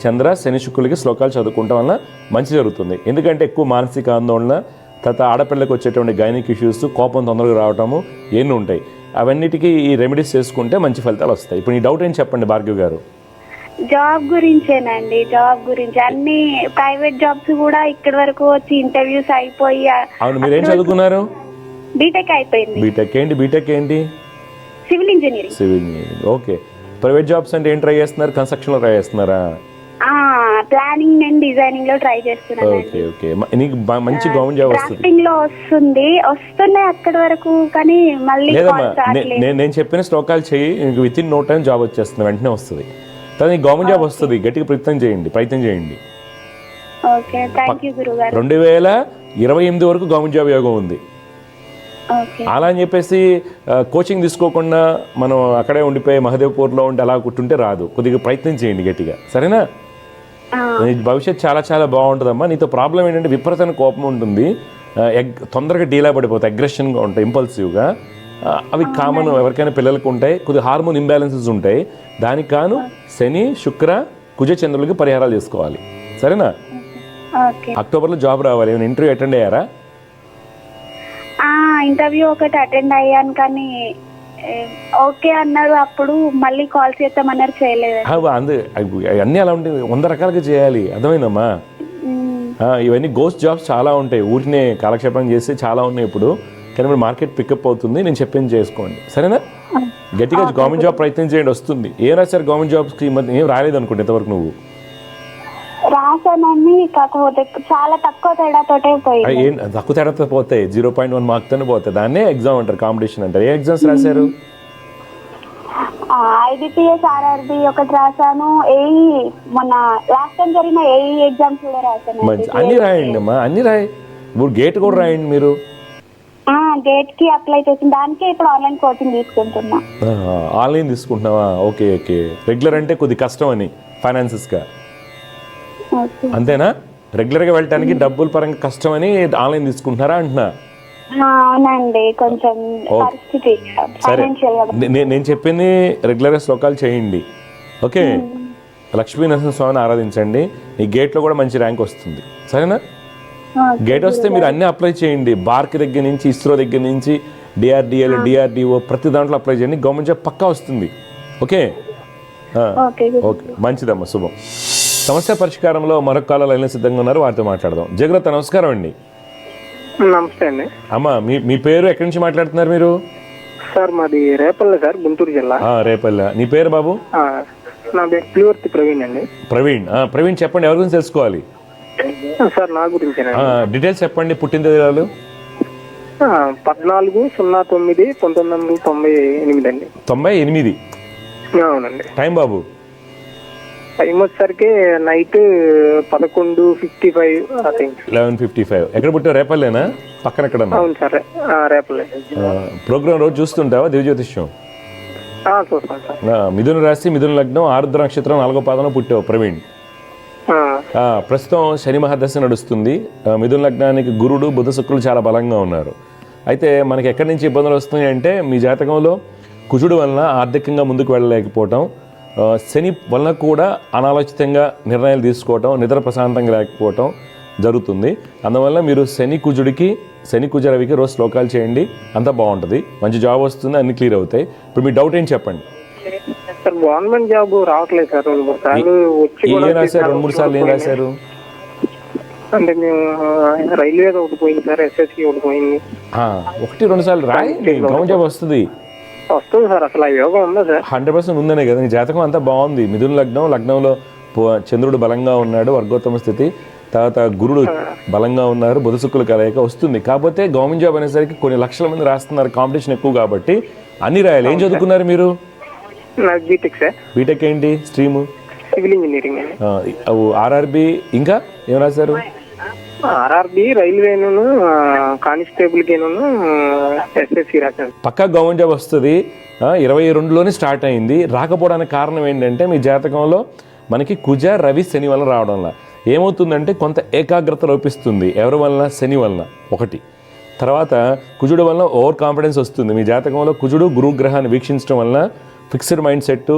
చంద్ర శని శుక్రులకి శ్లోకాలు చదువుకోవటం వల్ల మంచి జరుగుతుంది. ఎందుకంటే ఎక్కువ మానసిక ఆందోళన, తర్వాత ఆడపిల్లలకు వచ్చేటువంటి గైనిక్ ఇష్యూస్, కోపం తొందరగా రావటము ఎన్ని ఉంటాయి. అవన్నిటికీ ఈ రెమెడీస్ చేసుకుంటే మంచి ఫలితాలు వస్తాయి. ఇప్పుడు ఈ డౌట్ ఏం చెప్పండి భార్గవ్ గారు? జాబ్ గురించేనండి. జాబ్ గురించి అన్ని ప్రైవేట్ జాబ్స్ కూడా ఇక్కడి వరకు వచ్చి ఇంటర్వ్యూస్ అయిపోయి. అవును, మీరేం చదువుకున్నారు? బీటెక్ అయిపోయింది. బీటెక్ ఏంటి? Civil engineering. Okay. Private jobs అంటే ఏం ట్రై చేస్తున్నారు? కన్స్ట్రక్షన్ లో ట్రై చేస్తున్నారా? ప్లానింగ్ అండ్ డిజైనింగ్ లో ట్రై చేస్తున్నాను. ఓకే. నీకు మంచి గవర్నమెంట్ జాబ్ వస్తుంది. డ్రాఫ్టింగ్ లో వస్తున్నాయి అక్కడి వరకు, కానీ మళ్ళీ నేను చెప్పిన శ్లోకాలు చేయి, within no time job వచ్చేస్తుంది, వెంటనే వస్తుంది. తర్వాత గవర్నమెంట్ జాబ్ వస్తుంది. గట్టిగా ప్రయత్నం చేయండి. ఓకే, థాంక్యూ గురుగారు. 2028 వరకు గవర్నమెంట్ జాబ్ యోగం ఉంది. అలా అని చెప్పేసి కోచింగ్ తీసుకోకుండా మనం అక్కడే ఉండిపోయి మహదేవ్పూర్లో ఉండి అలా కుట్టుంటే రాదు. కొద్దిగా ప్రయత్నం చేయండి గట్టిగా, సరేనా? భవిష్యత్ చాలా చాలా బాగుంటుందమ్మా. నీతో ప్రాబ్లం ఏంటంటే విపరీతమైన కోపం ఉంటుంది, తొందరగా డీలా పడిపోతాయి, అగ్రెషన్గా ఉంటాయి, ఇంపల్సివ్గా. అవి కామన్, ఎవరికైనా పిల్లలకు ఉంటాయి. కొద్దిగా హార్మోన్ ఇంబ్యాలెన్సెస్ ఉంటాయి. దానికి కాను శని శుక్ర కుజ చంద్రులకి పరిహారాలు చేసుకోవాలి, సరేనా? అక్టోబర్లో జాబ్ రావాలి. ఏమైనా ఇంటర్వ్యూ అటెండ్ అయ్యారా? ఇంటర్వ్యూ ఒకటి అటెండ్ అయ్యాను, కానీ ఓకే అన్నారు, అప్పుడు మళ్ళీ కాల్ చేద్దామన్నారు, చేయలేదు. అన్నీ అలా ఉంటాయి, 100 రకాలుగా చేయాలి, అర్థమైందమ్మా. ఇవన్నీ గోస్ట్ జాబ్స్ చాలా ఉంటాయి, ఊరినే కాలక్షేపం చేస్తే చాలా ఉన్నాయి ఇప్పుడు. కానీ ఇప్పుడు మార్కెట్ పికప్ అవుతుంది, నేను చెప్పింది చేసుకోండి, సరేనా? గట్టిగా గవర్నమెంట్ జాబ్ ప్రయత్నం చేయండి, వస్తుంది. ఏం రాశారు గవర్నమెంట్ జాబ్స్కి? ఏం రాలేదు అనుకుంటే ఇంతవరకు నువ్వు? రాశానని, కాకపోతే చాలా తక్కువ తేడాతోటే పోయింది. ఏం తక్కువ తేడాతో పోతాయి, 0.1 మార్క్తోనే పోతాయి. దాన్నే ఎగ్జామ్ అంటారు, కాంపిటీషన్ అంటారు. ఏ ఎగ్జామ్స్ రాశారు? IBPS RRB ఒకటి రాశాను, ఏఈ మొన్న లాస్ట్ టైం జరిగిన ఏఈ ఎగ్జామ్స్ కూడా రాశాను. అన్ని రాయండి అమ్మా, అన్ని రాయి. ఇప్పుడు గేట్ కూడా రాయండి మీరు. గేట్ కి అప్లై చేసిన దానికే ఇప్పుడు ఆన్లైన్ కోచింగ్ తీసుకుంటున్నా. ఆన్లైన్ తీసుకుంటున్నావా? Okay okay. రెగ్యులర్ అంటే కొద్ది కష్టం అని ఫైనాన్సెస్గా, అంతేనా? రెగ్యులర్గా వెళ్ళటానికి డబ్బుల పరంగా కష్టం అని ఆన్లైన్ తీసుకుంటున్నారా అంటున్నా? అవునండి, కొంచెం పరిస్థితి సరే, నేను చెప్పింది రెగ్యులర్గా శ్లోకాలు చేయండి, ఓకే? లక్ష్మీ నరసింహస్వామిని ఆరాధించండి, ఈ గేట్లో కూడా మంచి ర్యాంక్ వస్తుంది, సరేనా? గేట్ వస్తే మీరు అన్నీ అప్లై చేయండి, బార్క్ దగ్గర నుంచి, ఇస్రో దగ్గర నుంచి, DRDL, DRDO, ప్రతి దాంట్లో అప్లై చేయండి, గవర్నమెంట్ జాబ్ పక్కా వస్తుంది, ఓకే? ఓకే, మంచిదమ్మా, శుభం. సమస్య పరిష్కారంలో మరొక కాలం లైన్లో సిద్ధంగా ఉన్నారు, వారితో మాట్లాడదాం. జగరత్, నమస్కారం అండి. నమస్తే అండి. అమ్మా, మీ పేరు, ఎక్కడి నుంచి మాట్లాడుతున్నారు మీరు? సార్ మాది రేపల్లె సార్, గుంటూరు జిల్లా. రేపల్లె. నీ పేరు బాబు? నా పేరు పులివర్తి ప్రవీణ్ అండి. ప్రవీణ్ చెప్పండి, ఎవరి గురించి తెలుసుకోవాలి? సార్ నా గురించి డీటెయిల్స్ చెప్పండి. పుట్టిన తేదీలు? 14/9/1998 అండి. 98? అవునండి. టైం బాబు? టైం వచ్చేసరికి నైట్ 11:55. 11:55. ఎక్కడ పుట్టావు? రేపల్లేనా? పక్కన ఎక్కడ? అవును సార్, రేపల్లె. ప్రోగ్రామ్ రోజు చూస్తుంటావా దివ్యజ్యోతిష్యం? చూస్తాను సార్. మిథున రాశి, మిథున లగ్నం, ఆరుద్ర నక్షత్రం, 4వ పాదంలో పుట్టావు ప్రవీణ్. ప్రస్తుతం శని మహాదశ నడుస్తుంది. మిథున లగ్నానికి గురుడు, బుధ, శుక్రులు చాలా బలంగా ఉన్నారు. అయితే మనకి ఎక్కడి నుంచి ఇబ్బందులు వస్తున్నాయి అంటే, మీ జాతకంలో కుజుడు వలన ఆర్థికంగా ముందుకు వెళ్ళలేకపోవటం, శని వలన కూడా అనాలోచితంగా నిర్ణయాలు తీసుకోవటం, నిద్ర ప్రశాంతంగా లేకపోవటం జరుగుతుంది. అందువల్ల మీరు శని కుజ రవికి రోజు శ్లోకాలు చేయండి, అంతా బాగుంటుంది, మంచి జాబ్ వస్తుంది, అన్ని క్లియర్ అవుతాయి. ఇప్పుడు మీ డౌట్ ఏం చెప్పండి? సార్ గవర్నమెంట్ జాబ్ రావట్లేదు సార్, 2-3 సార్లు వచ్చి. ఏం రాశారు? 2-3 సార్లు ఏం రాశారు? అంటే మేము రైల్వే ఒకటి పోయింది సార్, SSC ఒకటి పోయింది. 1-2 సార్లు రాయండి, గవర్నమెంట్ జాబ్ వస్తుంది సార్. అసలు ఆ యోగం ఉందా సార్? 100% ఉందనే కదా. నీ జాతకం అంతా బాగుంది. మిథున లగ్నంలో చంద్రుడు బలంగా ఉన్నాడు, వర్గోత్తమ స్థితి. తర్వాత గురుడు బలంగా ఉన్నారు, బుధ శుక్రుల కలయిక వస్తుంది. కాకపోతే గవర్నమెంట్ జాబ్ అనేసరికి కొన్ని లక్షల మంది రాస్తున్నారు, కాంపిటీషన్ ఎక్కువ కాబట్టి అన్ని రాయాలి. ఏం చదువుకున్నారు మీరు? B Tech sir. బీటెక్ ఏంటి స్ట్రీమ్? Civil engineering. RRB ఇంకా ఏం రాశారు? RRB, రైల్వేను, కానిస్టేబుల్ కి, SSC రాశాను. పక్కా గవర్నమెంట్ జాబ్ వస్తుంది. 22లోనే స్టార్ట్ అయింది. రాకపోవడానికి కారణం ఏంటంటే, మీ జాతకంలో మనకి కుజ, రవి, శని వలన రావడంలా ఏమవుతుందంటే కొంత ఏకాగ్రత లోపిస్తుంది. ఎవరి వలన? శని వలన ఒకటి. తర్వాత కుజుడు వలన ఓవర్ కాన్ఫిడెన్స్ వస్తుంది. మీ జాతకంలో కుజుడు గురుగ్రహాన్ని వీక్షించడం వలన ఫిక్స్డ్ మైండ్ సెట్,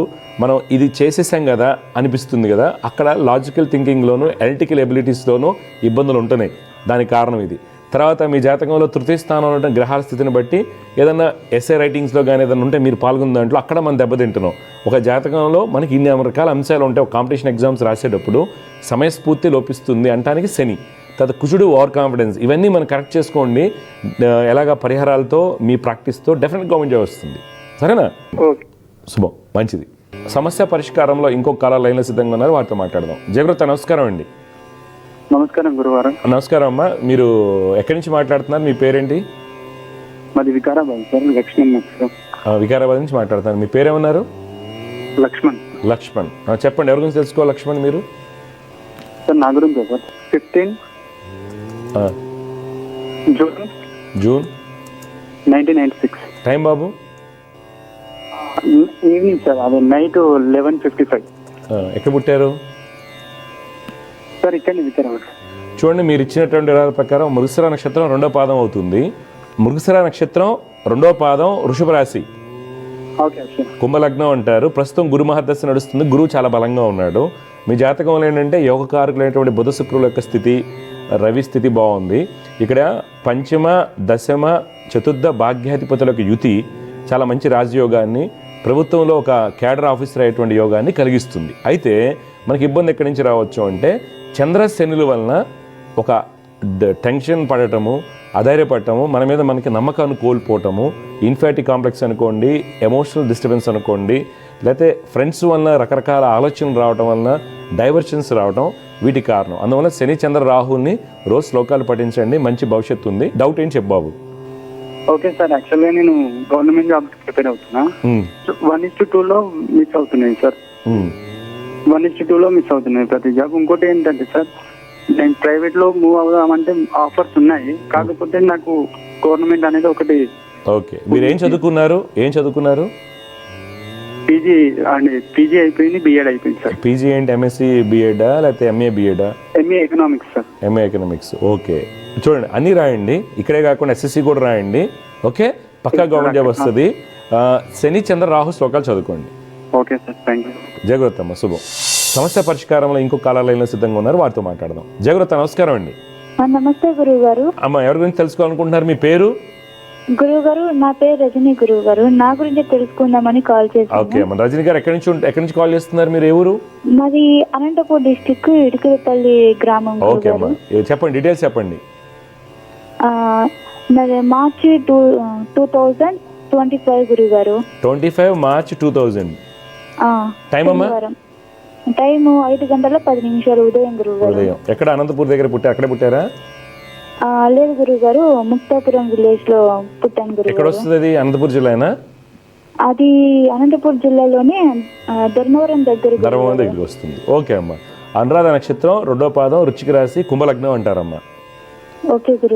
మనం ఇది చేసేసాం కదా అనిపిస్తుంది కదా, అక్కడ లాజికల్ థింకింగ్లోను, ఎనలిటికల్ ఎబిలిటీస్లోనూ ఇబ్బందులు ఉంటున్నాయి. దానికి కారణం ఇది. తర్వాత మీ జాతకంలో తృతీయ స్థానంలో ఉన్న గ్రహాల స్థితిని బట్టి ఏదన్నా ఎస్ఏ రైటింగ్స్లో కానీ ఏదైనా ఉంటే మీరు పాల్గొన్న దాంట్లో అక్కడ మనం దెబ్బతింటున్నాం. ఒక జాతకంలో మనకి ఇన్ని రకాల అంశాలు ఉంటాయి. ఒక కాంపిటీషన్ ఎగ్జామ్స్ రాసేటప్పుడు సమయస్ఫూర్తి లోపిస్తుంది అంటానికి శని. తర్వాత కుజుడు ఓవర్ కాన్ఫిడెన్స్. ఇవన్నీ మనం కరెక్ట్ చేసుకోండి. ఎలాగ పరిహారాలతో, మీ ప్రాక్టీస్తో డెఫినెట్ గవర్నమెంట్ జాబ్ వస్తుంది, సరేనా? శుభం, మంచిది. సమస్య పరిష్కారంలో ఇంకొక కాల లైన్లో సిద్ధంగా ఉన్నారు, వారితో మాట్లాడదాం. జయగ్రత, నమస్కారం అండి. నమస్కారం గురువారం. నమస్కారం అమ్మా. మీరు ఎక్కడి నుంచి మాట్లాడుతున్నారు? మీ పేరేంటి? మాది వికారాబాద్ సార్. లక్ష్మణ్. వికారాబాద్ నుంచి మాట్లాడుతున్నారు. మీ పేరేమన్నారు? లక్ష్మణ్. చెప్పండి, ఎవరి గురించి తెలుసుకోవాలి లక్ష్మణ్ మీరు? సార్ నా గురించి సార్. 15 జూన్ 1996. టైం బాబు? ఈవినింగ్ సార్, అదే నైట్ 11:55. ఎక్కడ పుట్టారు సార్? ఇక్కడ వికారాబాద్. చూడండి, మీరు ఇచ్చినటువంటి వివరాల ప్రకారం మృగశిర నక్షత్రం 2వ పాదం అవుతుంది. మృగశిర నక్షత్రం 2వ పాదం వృషభ రాశి, కుంభలగ్నం అంటారు. ప్రస్తుతం గురు మహర్దశ నడుస్తుంది. గురువు చాలా బలంగా ఉన్నాడు. మీ జాతకంలో ఏంటంటే యోగకారకులైనటువంటి బుధ శుక్రుల యొక్క స్థితి, రవి స్థితి బాగుంది. ఇక్కడ పంచమ, దశమ, చతుర్థ భాగ్యాధిపతులకు యుతి, చాలా మంచి రాజయోగాన్ని, ప్రభుత్వంలో ఒక క్యాడర్ ఆఫీసర్ అయ్యేటువంటి యోగాన్ని కలిగిస్తుంది. అయితే మనకి ఇబ్బంది ఎక్కడి నుంచి రావచ్చు అంటే చంద్ర శనుల వలన ఒక టెన్షన్ పడటము, అధైర్యపడటము, మన మీద మనకి నమ్మకాన్ని కోల్పోవటము, ఇన్ఫాటీ కాంప్లెక్స్ అనుకోండి, ఎమోషనల్ డిస్టర్బెన్స్ అనుకోండి, లేకపోతే ఫ్రెండ్స్ వలన రకరకాల ఆలోచనలు రావటం వలన డైవర్షన్స్ రావటం వీటికి కారణం. అందువల్ల శని చంద్ర రాహుల్ని రోజు శ్లోకాలు పఠించండి, మంచి భవిష్యత్తు ఉంది. డౌట్ ఏంటి చెప్పు బాబు. ఓకే సార్, యాక్చువల్గా నేను గవర్నమెంట్ జాబ్ ప్రిపేర్ అవుతున్నా. 1:2లో మిస్ అవుతున్నాయి సార్. 1:2లో మిస్ అవుతున్నాయి ప్రతి జాబ్. ఇంకోటి ఏంటంటే సార్, నేను ప్రైవేట్ లో మూవ్ అవుదామంటే ఆఫర్స్ ఉన్నాయి, కాకపోతే నాకు గవర్నమెంట్ అనేది ఒకటి. ఓకే, మీరు ఏం చదువుకున్నారు? పీజీ అయిపోయింది, బిఎడ్ అయిపోయింది సార్. పీజీ ఏంటి, ఎంఎస్సి బిఎడా లేకపోతే ఎంఏ బిఎడా? MA economics sir. MA economics. Okay, చూడండి అన్నీ రాయండి, ఇక్కడే కాకుండా ఎస్ఎస్సి కూడా రాయండి. ఓకే, పక్కా గవర్నమెంట్ జాబ్ వస్తుంది. శని చంద్ర రాహు శ్లోకాలు చదువుకోండి. Okay sir, thank you. జాగ్రత్త అమ్మ, శుభం. సమస్య పరిష్కారంలో ఇంకో కాలర్ లైన్లో సిద్ధంగా ఉన్నారు, వారితో మాట్లాడదాం. జాగ్రత్త, నమస్కారం అండి. నమస్తే గురువు గారు. అమ్మ, ఎవరి గురించి తెలుసుకోవాలనుకుంటున్నారు? మీ పేరు? గురువు గారు, నా పేరు రజనీ. గురువు గారు, నా గురించి తెలుసుకుందామని కాల్ చేశాను. ఓకే అమ్మ, రజనీ గారు ఎక్కడి నుంచి కాల్ చేస్తున్నారు? మీరు ఏ ఊరు? మాది అనంతపూర్ డిస్టిక్, ఇటుకలపల్లి గ్రామం. ఓకే అమ్మ, చెప్పండి, డీటెయిల్స్ చెప్పండి. నాది మార్చి 2025 గురువు గారు. 25 మార్చ్ 2000. టైం అమ్మా? టైము 5:10 ఉదయం గురువు గారు. ఉదయం. ఎక్కడ? అనంతపూర్ దగ్గర అక్కడే పుట్టారా? లేదు గురువు గారు, ముక్తాపురం విలేజ్ లో పుట్టాను గురువు. ఎక్కడ వస్తుంది అది? అనంతపూర్ జిల్లానా? అది అనంతపూర్ జిల్లాలోనే ధర్మవరం దగ్గర వస్తుంది. ఓకే అమ్మ, అనురాధ నక్షత్రం, 2వ పాదం, వృశ్చిక రాశి, కుంభలగ్నం అంటారమ్మా.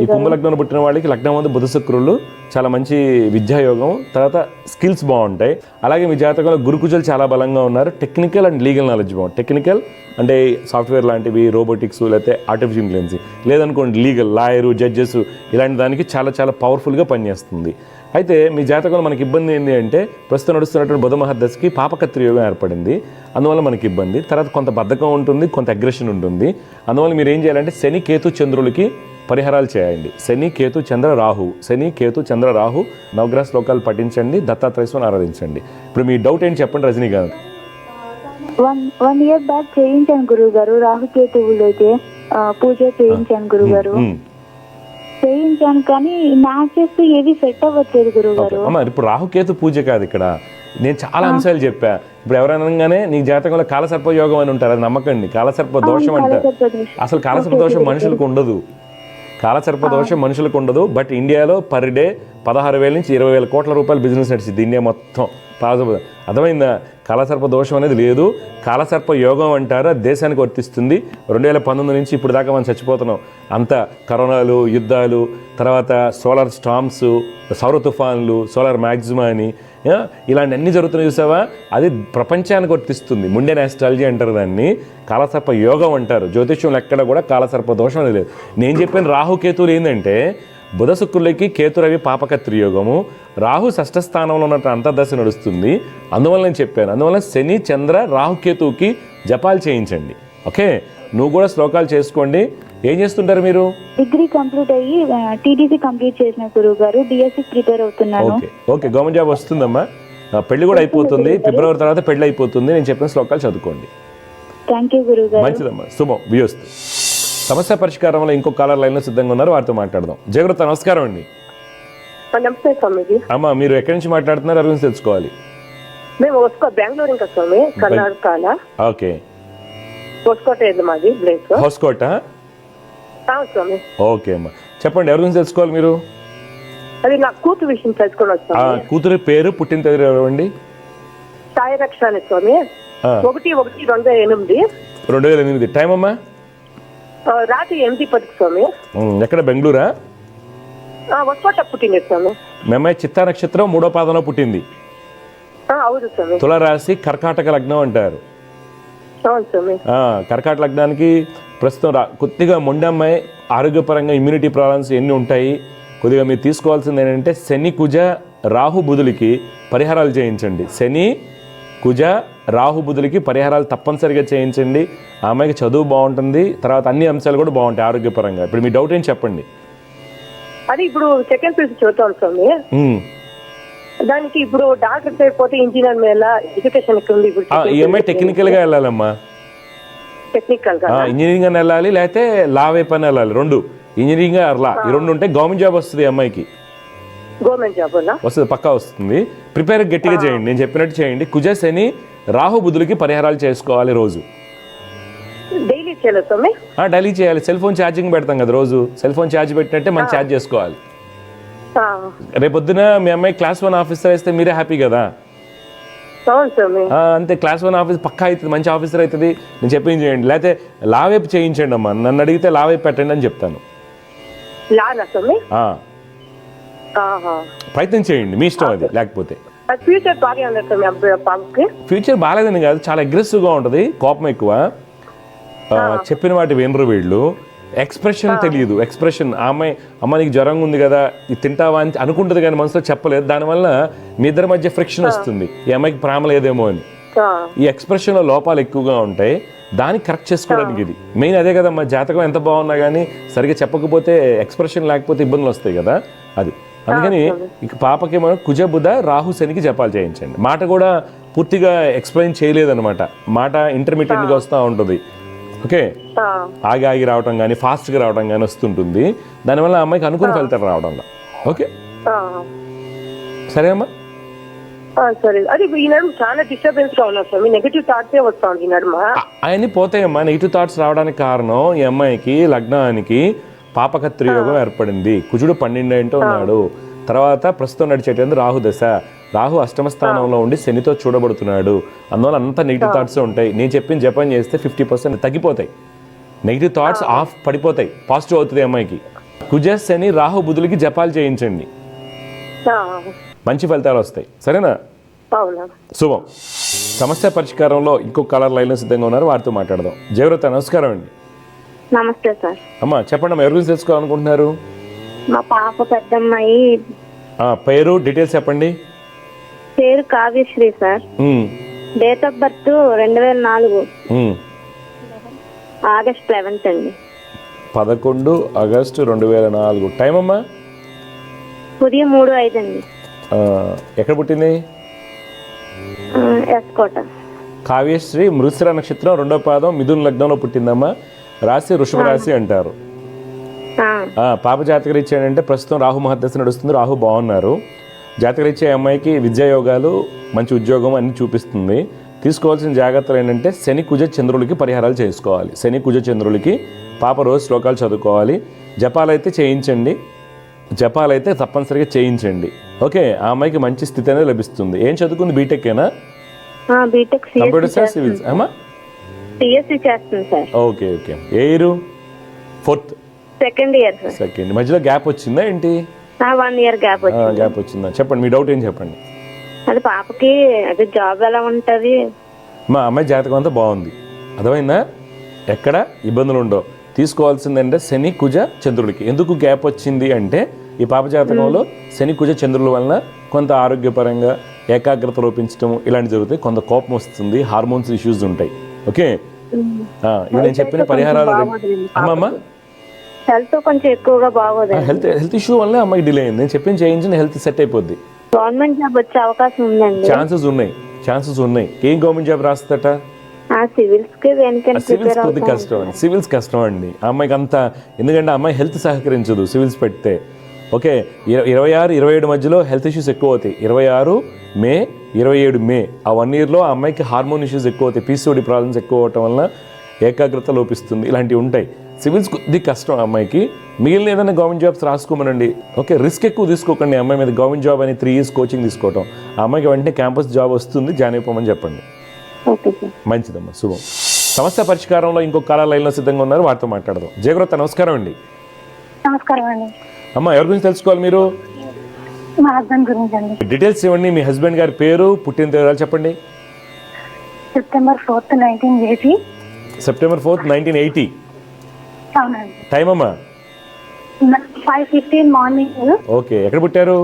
ఈ కుంభలగ్నం పుట్టిన వాళ్ళకి లగ్నం ఉంది బుధ శుక్రులు, చాలా మంచి విద్యాయోగం, తర్వాత స్కిల్స్ బాగుంటాయి. అలాగే మీ జాతకంలో గురుకుజులు చాలా బలంగా ఉన్నారు. టెక్నికల్ అండ్ లీగల్ నాలెడ్జ్ బాగుంది. టెక్నికల్ అంటే సాఫ్ట్వేర్ లాంటివి, రోబోటిక్స్, లేకపోతే ఆర్టిఫిషియల్ ఇంటెలిజెన్స్, లేదనుకోండి లీగల్, లాయరు, జడ్జెస్, ఇలాంటి దానికి చాలా చాలా పవర్ఫుల్గా పనిచేస్తుంది. అయితే మీ జాతకంలో మనకి ఇబ్బంది ఏంటి అంటే ప్రస్తుతం నడుస్తున్నటువంటి బుధ మహర్దశకి పాపకత్రి యోగం ఏర్పడింది. అందువల్ల మనకి ఇబ్బంది. తర్వాత కొంత బద్ధకం ఉంటుంది, కొంత అగ్రెషన్ ఉంటుంది. అందువల్ల మీరు ఏం చేయాలంటే శని కేతు చంద్రులకి పరిహారాలు చేయండి. శని కేతు చంద్ర రాహు, శని కేతు చంద్ర రాహు నవగ్రహ శ్లోకాలు పఠించండి, దత్తాత్రేయస్వామిని ఆరాధించండి. ఇప్పుడు మీ డౌట్ ఏంటి చెప్పండి రజనీకాంత్. 1 year బ్యాక్ చేయించాను గురువు గారు, రాహుకేతువులు అయితే పూజ చేయించాను గురువు గారు. చేయించాను కానీ మ్యాచెస్ ఏవి సెట్ అవ్వట్లేదు గురువు గారు. అమ్మ, ఇప్పుడు రాహుకేతు పూజ కాదు ఇక్కడ, నేను చాలా అంశాలు చెప్పా. ఇప్పుడు ఎవరైనాగానే నీ జాతకంలో కాలసర్ప యోగం అని ఉంటారు, అది నమ్మకండి. కాలసర్ప దోషం అంటారు. అసలు కాలసర్ప దోషం మనుషులకు ఉండదు. కాలసర్ప దోషం మనుషులకు ఉండదు. బట్ ఇండియాలో పర్ డే 16,000 నుంచి 20,000 కోట్ల రూపాయలు బిజినెస్ నడిచింది ఇండియా మొత్తం. అర్థమైందా? కాలసర్ప దోషం అనేది లేదు. కాలసర్ప యోగం అంటారు, అది దేశానికి వర్తిస్తుంది. 2019 నుంచి ఇప్పుడు దాకా మనం చచ్చిపోతున్నాం. అంతా కరోనాలు, యుద్ధాలు, తర్వాత సోలార్ స్టామ్స్, సౌర తుఫాన్లు, సోలార్ మ్యాక్సిమా అని ఇలాంటి అన్ని జరుగుతున్నాయి చూసావా, అది ప్రపంచానికి వర్తిస్తుంది. ముండెన్ ఆస్ట్రాలజీ అంటారు దాన్ని, కాలసర్ప యోగం అంటారు. జ్యోతిష్యంలో ఎక్కడ కూడా కాలసర్ప దోషం అనేది లేదు. నేను చెప్పిన రాహుకేతువులు ఏంటంటే బుధ శుక్రులకి కేతు రవి పాపకత్రి యోగము, రాహు షష్ఠ స్థానంలో ఉన్నట్టు అంతర్దశ నడుస్తుంది. అందువల్ల నేను చెప్పాను. అందువల్ల శని చంద్ర రాహుకేతువుకి జపాలు చేయించండి. ఓకే, నువ్వు కూడా శ్లోకాలు చేసుకోండి. ఏం చేస్తుంటారు మీరు? డిగ్రీ కంప్లీట్ అయ్యి టీటీసీ కంప్లీట్ చేసిన గురువు గారు, డిఎస్సి ప్రిపేర్ అవుతున్నాను. ఓకే, గవర్నమెంట్ జాబ్ వస్తుందమ్మా. పెళ్లి కూడా అయిపోతుంది, ఫిబ్రవరి తర్వాత పెళ్లి అయిపోతుంది. నేను చెప్పిన శ్లోకాలు చదువుకోండి. థ్యాంక్ యూ గురువు గారు. మంచిదమ్మా, శుభం, వియోస్తు. సమస్య పరిష్కారంలో ఇంకో కాలర్ లైన్లో సిద్ధంగా ఉన్నారు, వారితో మాట్లాడదాం. జాగ్రత్త, నమస్కారం అండి. నమస్తే స్వామిజీ. అమ్మా, మీరు ఎక్కడి నుంచి మాట్లాడుతున్నారు? అవి తెలుసుకోవాలి. మేము బెంగళూరు ఇంకా స్వామి, కర్ణాటక. ఓకే, హోస్కోట మాది ప్లేస్. హోస్కోట స్వామి. ఓకే అమ్మా, చెప్పండి, ఎవరి గురించి తెలుసుకోవాలి మీరు? అది నా కూతురు విషయం తెలుసుకొని వచ్చాను. కూతురు పేరు, పుట్టిన తేదీ ఎవరండి? సాయి రక్షణ స్వామి. 1/1/2008. 2008. టైం అమ్మా? రాత్రి 8:10 స్వామి. ఎక్కడ? బెంగళూరా? హోస్కోట పుట్టింది స్వామి. మీ అమ్మాయి చిత్తా నక్షత్రం 3వ పాదంలో పుట్టింది. అవును స్వామి. తులారాశి, కర్కాటక లగ్నం అంటారు. అవును స్వామి. కర్కాటక లగ్నానికి ప్రస్తుతం కొద్దిగా మొండమ్మాయి, ఆరోగ్యపరంగా ఇమ్యూనిటీ ప్రాబ్లమ్స్ ఎన్ని ఉంటాయి. కొద్దిగా మీరు తీసుకోవాల్సింది ఏంటంటే శని కుజ రాహు బుధులకి పరిహారాలు చేయించండి. శని కుజ రాహు బుధులకి పరిహారాలు తప్పనిసరిగా చేయించండి. ఆ అమ్మాయికి చదువు బాగుంటుంది, తర్వాత అన్ని అంశాలు కూడా బాగుంటాయి ఆరోగ్యపరంగా. ఇప్పుడు మీ డౌట్ ఏంటి చెప్పండి. అది ఇప్పుడు సెకండ్ పీసీ చదువుతాను స్వామి. దానికి ఇప్పుడు డాక్టర్ అయిపోతే ఇంజనీర్ మీద ఎడ్యుకేషన్ ఉంది ఇప్పుడు ఈ అమ్మాయి టెక్నికల్గా వెళ్ళాలమ్మా. టెక్నికల్ గా ఇంజనీరింగ్ అని వెళ్ళాలి, లేకపోతే లా వైపు అని వెళ్ళాలి. రెండు ఇంజనీరింగ్ లా ఈ రెండు ఉంటే గవర్నమెంట్ జాబ్ వస్తుంది ఈ అమ్మాయికి. గవర్నమెంట్ జాబ్ వస్తుంది, పక్కా వస్తుంది. ప్రిపేర్ గట్టిగా చేయండి, నేను చెప్పినట్టు చేయండి. కుజ శని రాహు బుధులకి పరిహారాలు చేసుకోవాలి రోజు. డైలీ చేయాలి స్వామి. డైలీ చేయాలి. సెల్ ఫోన్ ఛార్జింగ్ పెడతాం కదా రోజు, సెల్ ఫోన్ ఛార్జ్ పెట్టినట్టే మనం ఛార్జ్ చేసుకోవాలి. రేపొద్దున మీ అమ్మాయి క్లాస్ 1 ఆఫీసర్ అయితే మీరే హ్యాపీ కదా. అవును స్వామి. అంతే, క్లాస్ 1 ఆఫీసర్ పక్కా అవుతుంది, మంచి ఆఫీసర్ అవుతుంది. నేను చెప్పింది చేయండి, లేకపోతే లా వైపు చేయించండి అమ్మా. నన్ను అడిగితే లా వైపు పెట్టండి అని చెప్తాను. లానా స్వామి? ప్రయత్నం చేయండి, మీ ఇష్టం అది. లేకపోతే ఫ్యూచర్ బాగా ఉంది స్వామి పాపకి. ఫ్యూచర్ బాగాలేదని కాదు, చాలా అగ్రెసివ్గా ఉంటుంది, కోపం ఎక్కువ, చెప్పిన వాటి వినరు వీళ్ళు. ఎక్స్ప్రెషన్ తెలియదు. ఎక్స్ప్రెషన్ అమ్మ నీకు జ్వరంగా ఉంది కదా, ఇది తింటావా అని అనుకుంటుంది కానీ మనసులో చెప్పలేదు. దానివల్ల మీ ఇద్దరి మధ్య ఫ్రిక్షన్ వస్తుంది, ఈ అమ్మాయికి ప్రేమ లేదేమో అని. ఈ ఎక్స్ప్రెషన్లో లోపాలు ఎక్కువగా ఉంటాయి, దాన్ని కరెక్ట్ చేసుకోవడానికి ఇది మెయిన్. అదే కదమ్మా, జాతకం ఎంత బాగున్నా కానీ సరిగ్గా చెప్పకపోతే, ఎక్స్ప్రెషన్ లేకపోతే ఇబ్బందులు వస్తాయి కదా, అది. అందుకని ఇక పాపకి మనం కుజ బుధ రాహు శనికి జపాలు చేయించండి. మాట కూడా పూర్తిగా ఎక్స్ప్లెయిన్ చేయలేదన్నమాట, మాట ఇంటర్మీడియట్గా వస్తూ ఉంటుంది. ఓకే, ఆగి ఆగి రావడం కానీ ఫాస్ట్గా రావడం కానీ వస్తుంటుంది. దానివల్ల అమ్మాయికి అనుకుని ఫలితాలు రావడంలో. ఓకే, సరే అమ్మా. సరే, అది ఈ నడుము చాలా డిస్టర్బెన్స్ గా ఉన్నా స్వామి, నెగిటివ్ థాట్స్ వస్తా ఉంది ఈ నడుమ. అవన్నీ పోతాయమ్మా. నెగిటివ్ థాట్స్ రావడానికి కారణం ఈ అమ్మాయికి లగ్నానికి పాపకత్రి యోగం ఏర్పడింది. కుజుడు 12 ఉన్నాడు. తర్వాత ప్రస్తుతం నడిచేటందుకు రాహు దశ. రాహు అష్టమ స్థానంలో ఉండి శనితో చూడబడుతున్నాడు. అందువల్ల అంత నెగిటివ్ థాట్స్ ఉంటాయి. నేను చెప్పిన జపం చేస్తే 50% తగ్గిపోతాయి, నెగిటివ్ థాట్స్ ఆఫ్ పడిపోతాయి, పాజిటివ్ అవుతుంది అమ్మాయికి. కుజ శని రాహు బుధులకి జపాలు చేయించండి, మంచి ఫలితాలు వస్తాయి. సరేనా? శుభం. సమస్య పరిష్కారంలో ఇంకొక కలర్ లైన్లో సిద్ధంగా ఉన్నారు, వారితో మాట్లాడదాం. జయవ్రత, నమస్కారం అండి. నమస్తే సార్. అమ్మా చెప్పండి అమ్మా, ఎవరి గురించి తెలుసుకోవాలనుకుంటున్నారు? మా పాప పెద్దమ్మాయి. పేరు, డీటెయిల్స్ చెప్పండి. పేరు Kavyasri sir. Date of birth 2004 August 11 అండి. 11 ఆగస్టు 2004. టైం అమ్మా? ఉదయం 3:05 అండి. ఎక్కడ పుట్టింది? ఎస్కోట. కావ్యశ్రీ మృగశిర నక్షత్రం 2వ పాదం మిథున లగ్నంలో పుట్టిందమ్మా. రాశి వృషభ రాశి అంటారు. పాప జాతకరీత్యా ఏంటంటే ప్రస్తుతం రాహు మహర్దశ నడుస్తుంది, రాహు బాగున్నారు. జాతకరీత్యా అమ్మాయికి విద్యాయోగాలు, మంచి ఉద్యోగం అన్ని చూపిస్తుంది. తీసుకోవాల్సిన జాగ్రత్తలు ఏంటంటే శని కుజ చంద్రులకి పరిహారాలు చేసుకోవాలి. శని కుజ చంద్రులకి పాప రోజు శ్లోకాలు చదువుకోవాలి. జపాలైతే చేయించండి, జపాలైతే తప్పనిసరిగా చేయించండి. ఓకే, ఆ అమ్మాయికి మంచి స్థితి అనేది లభిస్తుంది. ఏం చదువుకుంది? బీటెక్కేనా? కంప్యూటర్ సైన్స్, సివిల్స్ అమ్మా? చేస్తుంది సార్. Okay okay. ఏ year? 4th, second year. Second. మధ్యలో గ్యాప్ వచ్చిందా ఏంటి? 1 ఇయర్ గ్యాప్ వచ్చిందా? చెప్పండి, మీ డౌట్ ఏం చెప్పండి. అది పాపకి అది జాబ్ ఎలా ఉంటది? మా అమ్మాయి జాతకం అంతా బాగుంది, అర్థమైందా? ఎక్కడ ఇబ్బందులు ఉండవు. తీసుకోవాల్సిందంటే శని కుజ చంద్రుడికి. ఎందుకు గ్యాప్ వచ్చింది అంటే ఈ పాప జాతకంలో శని కుజ చంద్రుల వలన కొంత ఆరోగ్యపరంగా ఏకాగ్రత లోపించడం ఇలాంటి జరుగుతాయి. కొంత కోపం వస్తుంది, హార్మోన్స్ ఇష్యూస్ ఉంటాయి. ఓకే, ఇవి నేను చెప్పిన పరిహారాలు. అమ్మమ్మ హెల్త్ కొంచెం ఎక్కువగా బాగోదు. హెల్త్ ఇష్యూ వల్ల అమ్మాయి డిలే అయింది. నేను చెప్పిన చేయించిన హెల్త్ సెట్ అయిపోద్ది. గవర్నమెంట్ జాబ్ వచ్చే అవకాశం ఉందండి? ఛాన్సెస్ ఉన్నాయి. ఏం గవర్నమెంట్ జాబ్ రాస్తట? సివిల్స్ కొద్ది కష్టం అండి. సివిల్స్ కష్టం అండి అమ్మాయికి అంతా, ఎందుకంటే అమ్మాయి హెల్త్ సహకరించదు సివిల్స్ పెడితే. ఓకే, 26, 27 మధ్యలో హెల్త్ ఇష్యూస్ ఎక్కువ అవుతాయి. 26 మే, 27 మే ఆ 1 ఇయర్లో ఆ అమ్మాయికి హార్మోన్ ఇష్యూస్ ఎక్కువ అవుతాయి. పీసీఓడి ప్రాబ్లమ్స్ ఎక్కువ అవటం వల్ల ఏకాగ్రత లోపిస్తుంది, ఇలాంటివి ఉంటాయి. సివిల్స్ కొద్ది కష్టం అమ్మాయికి. మిగిలిన ఏదైనా గవర్నమెంట్ జాబ్స్ రాసుకోమనండి. ఓకే, రిస్క్ ఎక్కువ తీసుకోకండి అమ్మాయి మీద. గవర్నమెంట్ జాబ్ అని 3 years కోచింగ్ తీసుకోవటం, ఆ అమ్మాయికి వెంటనే క్యాంపస్ జాబ్ వస్తుంది, జాయిన్ అయిపోమని చెప్పండి. మంచిదమ్మా, శుభం. సమస్య పరిష్కారంలో ఇంకొక కాలర్ లైన్లో సిద్ధంగా ఉన్నారు, వారితో మాట్లాడదాం. జయగ్రత, నమస్కారం అండి. నమస్కారం అండి. అమ్మా ఎవరి గురించి తెలుసుకోవాలి మీరు? మా హస్బెండ్ గురించి అండి. డీటెయిల్స్ ఇవ్వండి. మీ హస్బెండ్ గారి పేరు, పుట్టిన తేదీలు చెప్పండి. September 4th, 1980. September 4th, 1980. అవునండి. టైం అమ్మా? 5:15 మార్నింగ్. ఓకే, ఎక్కడ పుట్టారు?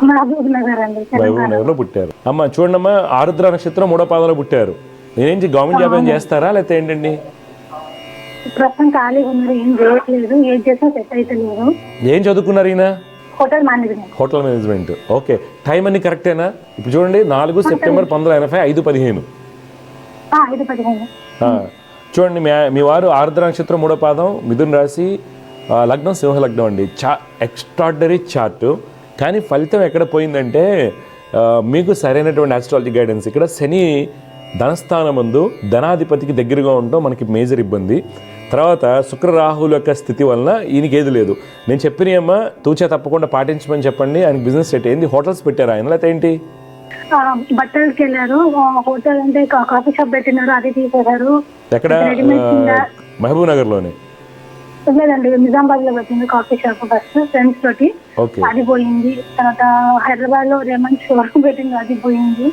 మహబూబ్ నగర్ అండి, మహబూబ్ నగర్లో పుట్టారు. అమ్మ చూడండి, ఆరుద్ర నక్షత్రం 3వ పాదంలో పుట్టారు. నేనేంటి గవర్నమెంట్ జాబ్ ఏం చేస్తారా లేకపోతే ఏంటండి? ప్రస్తుతం ఖాళీగా ఉన్నారు, ఏం చేయట్లేదు, ఏం చేసినా సెట్ అయితే లేదు. ఏం చదువుకున్నారు ఈయన? Hotel management. Hotel management. Okay, time అన్ని కరెక్టేనా? ఇప్పుడు చూడండి 4 సెప్టెంబర్ 1980 5:15. 5:15. చూడండి మీ వారు ఆర్ద్ర నక్షత్రం 3వ పాదం, మిథున రాశి, లగ్నం సింహ లగ్నం అండి. Extraordinary chart. కానీ ఫలితం ఎక్కడ పోయిందంటే మీకు సరైనటువంటి ఆస్ట్రాలజీ గైడెన్స్. ఇక్కడ శని ధనస్థానమందు ధనాధిపతికి దగ్గరగా ఉండటం మనకి మేజర్ ఇబ్బంది. తర్వాత శుక్ర రాహుల యొక్క స్థితి వలన ఈయనకి ఏది లేదు. నేను చెప్పినయమ్మ తూచా తప్పకుండా పాటించమని చెప్పండి. ఆయనకి బిజినెస్ సెట్ అయింది. హోటల్స్ పెట్టారు ఆయన, లేకపోతే ఏంటి? బట్టలకి వెళ్ళారు. హోటల్ అంటే కాఫీ షాప్ పెట్టినారు, అది తీసేశారు. ఎక్కడ? మహబూబ్ నగర్లోనే. లేదండి, నిజామాబాద్ లో పెట్టింది కాఫీ షాప్ ఫస్ట్ ఫ్రెండ్స్ తోటి. అది పోయింది. తర్వాత హైదరాబాద్ లో రేమండ్ షోరూమ్ పెట్టింది, అది పోయింది.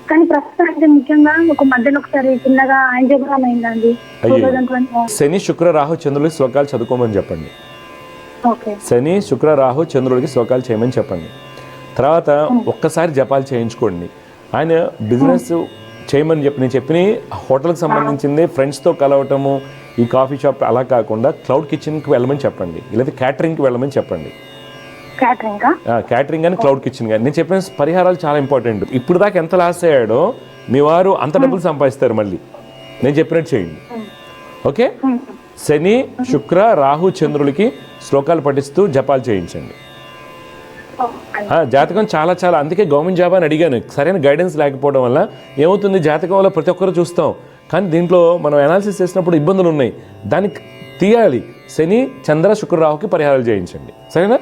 కానీ ప్రస్తుతం అంటే ముఖ్యంగా ఒక మధ్యలో ఒకసారి చిన్నగా యాంజియోగ్రామ్ అయిందండి 2020. శని శుక్ర రాహు చంద్రుడికి శ్లోకాలు చదువుకోమని చెప్పండి. శని శుక్ర రాహు చంద్రుడికి శ్లోకాలు చేయమని చెప్పండి. తర్వాత ఒక్కసారి జపాలు చేయించుకోండి. ఆయన బిజినెస్ చేయమని చెప్పి నేను చెప్పిన హోటల్కి సంబంధించింది ఫ్రెండ్స్తో కలవటము, ఈ కాఫీ షాప్ అలా కాకుండా క్లౌడ్ కిచెన్కి వెళ్ళమని చెప్పండి, లేదా క్యాటరింగ్కి వెళ్ళమని చెప్పండి. క్యాటరింగ్ కానీ క్లౌడ్ కిచెన్ కానీ నేను చెప్పిన పరిహారాలు చాలా ఇంపార్టెంట్. ఇప్పుడు దాకా ఎంత లాస్ అయ్యాడో మీ వారు అంత డబ్బులు సంపాదిస్తారు. మళ్ళీ నేను చెప్పినట్టు చేయండి. ఓకే, శని శుక్ర రాహు చంద్రులకి శ్లోకాలు పఠిస్తూ జపాలు చేయించండి. జాతకం చాలా చాలా, అందుకే గవర్నమెంట్ జాబ్ అని అడిగాను. సరైన గైడెన్స్ లేకపోవడం వల్ల ఏమవుతుంది, జాతకం వల్ల ప్రతి ఒక్కరు చూస్తాం, కానీ దీంట్లో మనం అనాలిసిస్ చేసినప్పుడు ఇబ్బందులు ఉన్నాయి. దానికి తీయాలి. శని చంద్ర శుక్ర రాహుకి పరిహారాలు చేయించండి. సరేనా?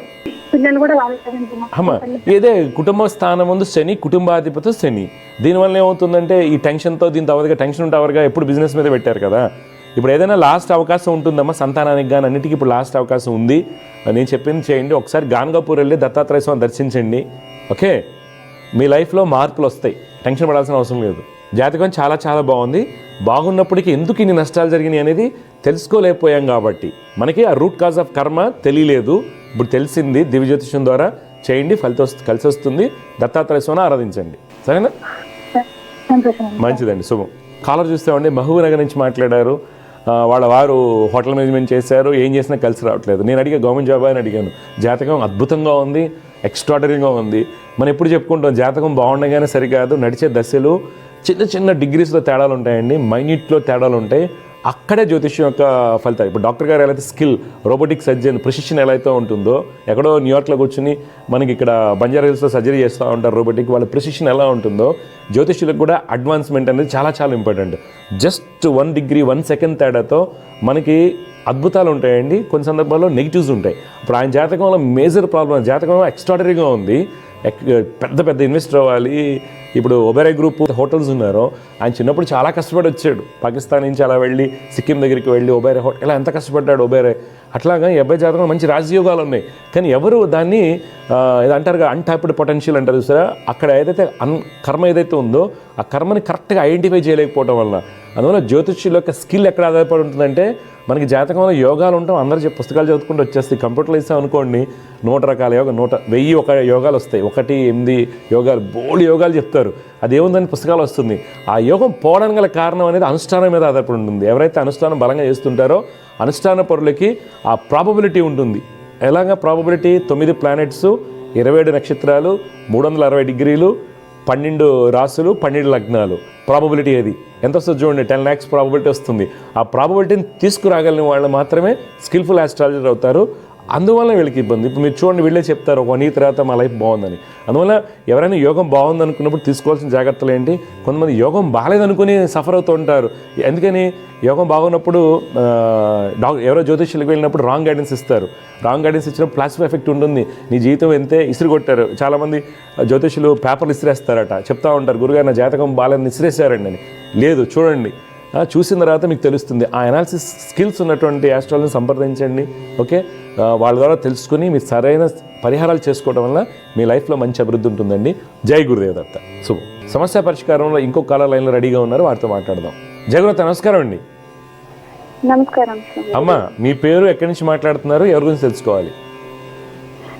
అమ్మా, ఇదే కుటుంబ స్థానం ముందు శని, కుటుంబాధిపతి శని. దీనివల్ల ఏమవుతుందంటే ఈ టెన్షన్తో దీంతో అవరుగా టెన్షన్ ఉంటావరుగా ఎప్పుడు బిజినెస్ మీద పెట్టారు కదా. ఇప్పుడు ఏదైనా లాస్ట్ అవకాశం ఉంటుందమ్మా సంతానానికి కానీ అన్నిటికీ. ఇప్పుడు లాస్ట్ అవకాశం ఉంది. నేను చెప్పింది చేయండి. ఒకసారి గాన్గాపూర్ వెళ్ళి దత్తాత్రేయ స్వామిని దర్శించండి. ఓకే, మీ లైఫ్లో మార్పులు వస్తాయి. టెన్షన్ పడాల్సిన అవసరం లేదు. జాతకం చాలా చాలా బాగుంది. బాగున్నప్పటికీ ఎందుకు ఇన్ని నష్టాలు జరిగినాయి అనేది తెలుసుకోలేకపోయాం కాబట్టి మనకి ఆ రూట్ కాజ్ ఆఫ్ కర్మ తెలియలేదు. ఇప్పుడు తెలిసింది. దివ్య జ్యోతిష్యం ద్వారా చేయండి, ఫలితం కలిసి వస్తుంది. దత్తాత్రేయ స్వామిని ఆరాధించండి. సరేనా? మంచిదండి, శుభం. కాలర్ చూస్తామండి, మహబూబ్ నగర్ నుంచి మాట్లాడారు. వాళ్ళ వారు హోటల్ మేనేజ్మెంట్ చేశారు, ఏం చేసినా కలిసి రావట్లేదు. నేను అడిగా గవర్నమెంట్ జాబ్ అని అడిగాను. జాతకం అద్భుతంగా ఉంది, ఎక్స్ట్రాడనరీగా ఉంది. మనం ఎప్పుడు చెప్పుకుంటాం జాతకం బాగుండగానే సరికాదు. నడిచే దశలు చిన్న చిన్న డిగ్రీస్లో తేడాలు ఉంటాయండి, మైన్యూట్లో తేడాలు ఉంటాయి. అక్కడే జ్యోతిష్యం యొక్క ఫలితాలు. ఇప్పుడు డాక్టర్ గారు ఎలా అయితే స్కిల్, రోబోటిక్ సర్జన్ ప్రిసిషన్ ఎలా అయితే ఉంటుందో, ఎక్కడో న్యూయార్క్లో కూర్చుని మనకి ఇక్కడ బంజారా హిల్స్లో సర్జరీ చేస్తూ ఉంటారు రోబోటిక్, వాళ్ళ ప్రిసిషన్ ఎలా ఉంటుందో జ్యోతిష్యులకు కూడా అడ్వాన్స్మెంట్ అనేది చాలా చాలా ఇంపార్టెంట్. జస్ట్ 1 డిగ్రీ 1 సెకండ్ తేడాతో మనకి అద్భుతాలు ఉంటాయండి. కొన్ని సందర్భాల్లో నెగిటివ్స్ ఉంటాయి. ఇప్పుడు ఆయన జాతకంలో మేజర్ ప్రాబ్లం, జాతకంలో ఎక్స్ట్రాడనరీగా ఉంది. పెద్ద పెద్ద ఇన్వెస్టర్ అవ్వాలి. ఇప్పుడు ఒబెరాయ్ గ్రూప్ హోటల్స్ ఉన్నారో, ఆయన చిన్నప్పుడు చాలా కష్టపడి వచ్చాడు. పాకిస్తాన్ నుంచి అలా వెళ్ళి సిక్కిం దగ్గరికి వెళ్ళి ఒబెరాయ్ హోటల్ ఇలా ఎంత కష్టపడ్డాడు ఒబెరాయ్. అట్లాగా ఈ అబ్బాయి జాతకంలో మంచి రాజయోగాలు ఉన్నాయి. కానీ ఎవరు దాన్ని ఇది అంటారుగా అన్టాప్డ్ పొటెన్షియల్ అంటారు చూసారా, అక్కడ ఏదైతే కర్మ ఏదైతే ఉందో ఆ కర్మని కరెక్ట్గా ఐడెంటిఫై చేయలేకపోవడం వల్ల. అందువల్ల జ్యోతిష్యుల యొక్క స్కిల్ ఎక్కడ ఆధారపడి ఉంటుందంటే మనకి జాతకంలో యోగాలు ఉంటాం. అందరూ పుస్తకాలు చదువుకుంటూ వచ్చేస్తాయి. కంప్యూటర్లో ఇస్తాం అనుకోండి 100 రకాల యోగా 1000 యోగాలు వస్తాయి. 1, 8 యోగాలు, బోల్డ్ యోగాలు చెప్తారు. అదేముందని పుస్తకాలు వస్తుంది. ఆ యోగం పోవడానికి గల కారణం అనేది అనుష్ఠానం మీద ఆధారపడి ఉంటుంది. ఎవరైతే అనుష్ఠానం బలంగా చేస్తుంటారో అనుష్ఠాన పరులకి ఆ ప్రాబబిలిటీ ఉంటుంది. ఎలాగా ప్రాబబిలిటీ? 9 ప్లానెట్స్, 27 నక్షత్రాలు, 360 డిగ్రీలు, 12 రాసులు, 12 లగ్నాలు. ప్రాబబిలిటీ అది ఎంత వస్తుంది చూడండి, 10 lakhs ప్రాబబిలిటీ వస్తుంది. ఆ ప్రాబబిలిటీని తీసుకురాగలిగిన వాళ్ళు మాత్రమే స్కిల్ఫుల్ ఆస్ట్రాలజర్ అవుతారు. అందువల్ల వీళ్ళకి ఇబ్బంది. ఇప్పుడు మీరు చూడండి, వీళ్ళే చెప్తారు ఒక 1 year తర్వాత మా లైఫ్ బాగుందని. అందువల్ల ఎవరైనా యోగం బాగుంది అనుకున్నప్పుడు తీసుకోవాల్సిన జాగ్రత్తలు ఏంటి? కొంతమంది యోగం బాగాలేదనుకుని సఫర్ అవుతూ ఉంటారు. ఎందుకని? యోగం బాగున్నప్పుడు ఎవరో జ్యోతిష్యులకు వెళ్ళినప్పుడు రాంగ్ గైడెన్స్ ఇస్తారు. రాంగ్ గైడెన్స్ ఇచ్చినప్పుడు ప్లాసిబో ఎఫెక్ట్ ఉంటుంది. నీ జీవితం ఎంతే ఇసిరి కొట్టారు. చాలామంది జ్యోతిష్యులు పేపర్లు ఇసిరేస్తారట, చెప్తా ఉంటారు గురుగారు నా జాతకం బాగాలేదని ఇసిరేసారండి అని. లేదు, చూడండి, చూసిన తర్వాత మీకు తెలుస్తుంది. ఆ అనాలిసిస్ స్కిల్స్ ఉన్నటువంటి ఆస్ట్రాలజీని సంప్రదించండి. ఓకే, వాళ్ళ ద్వారా తెలుసుకుని మీరు సరైన పరిహారాలు చేసుకోవడం వల్ల మీ లైఫ్లో మంచి అభివృద్ధి ఉంటుందండి. జై గురుదేవ్ దత్త. శుభం. సమస్య పరిష్కారంలో ఇంకో కాలర్ లైన్లో రెడీగా ఉన్నారు, వారితో మాట్లాడదాం. జయగురుదత్త నమస్కారం అండి. నమస్కారం. అమ్మా, మీ పేరు, ఎక్కడి నుంచి మాట్లాడుతున్నారు, ఎవరి గురించి తెలుసుకోవాలి?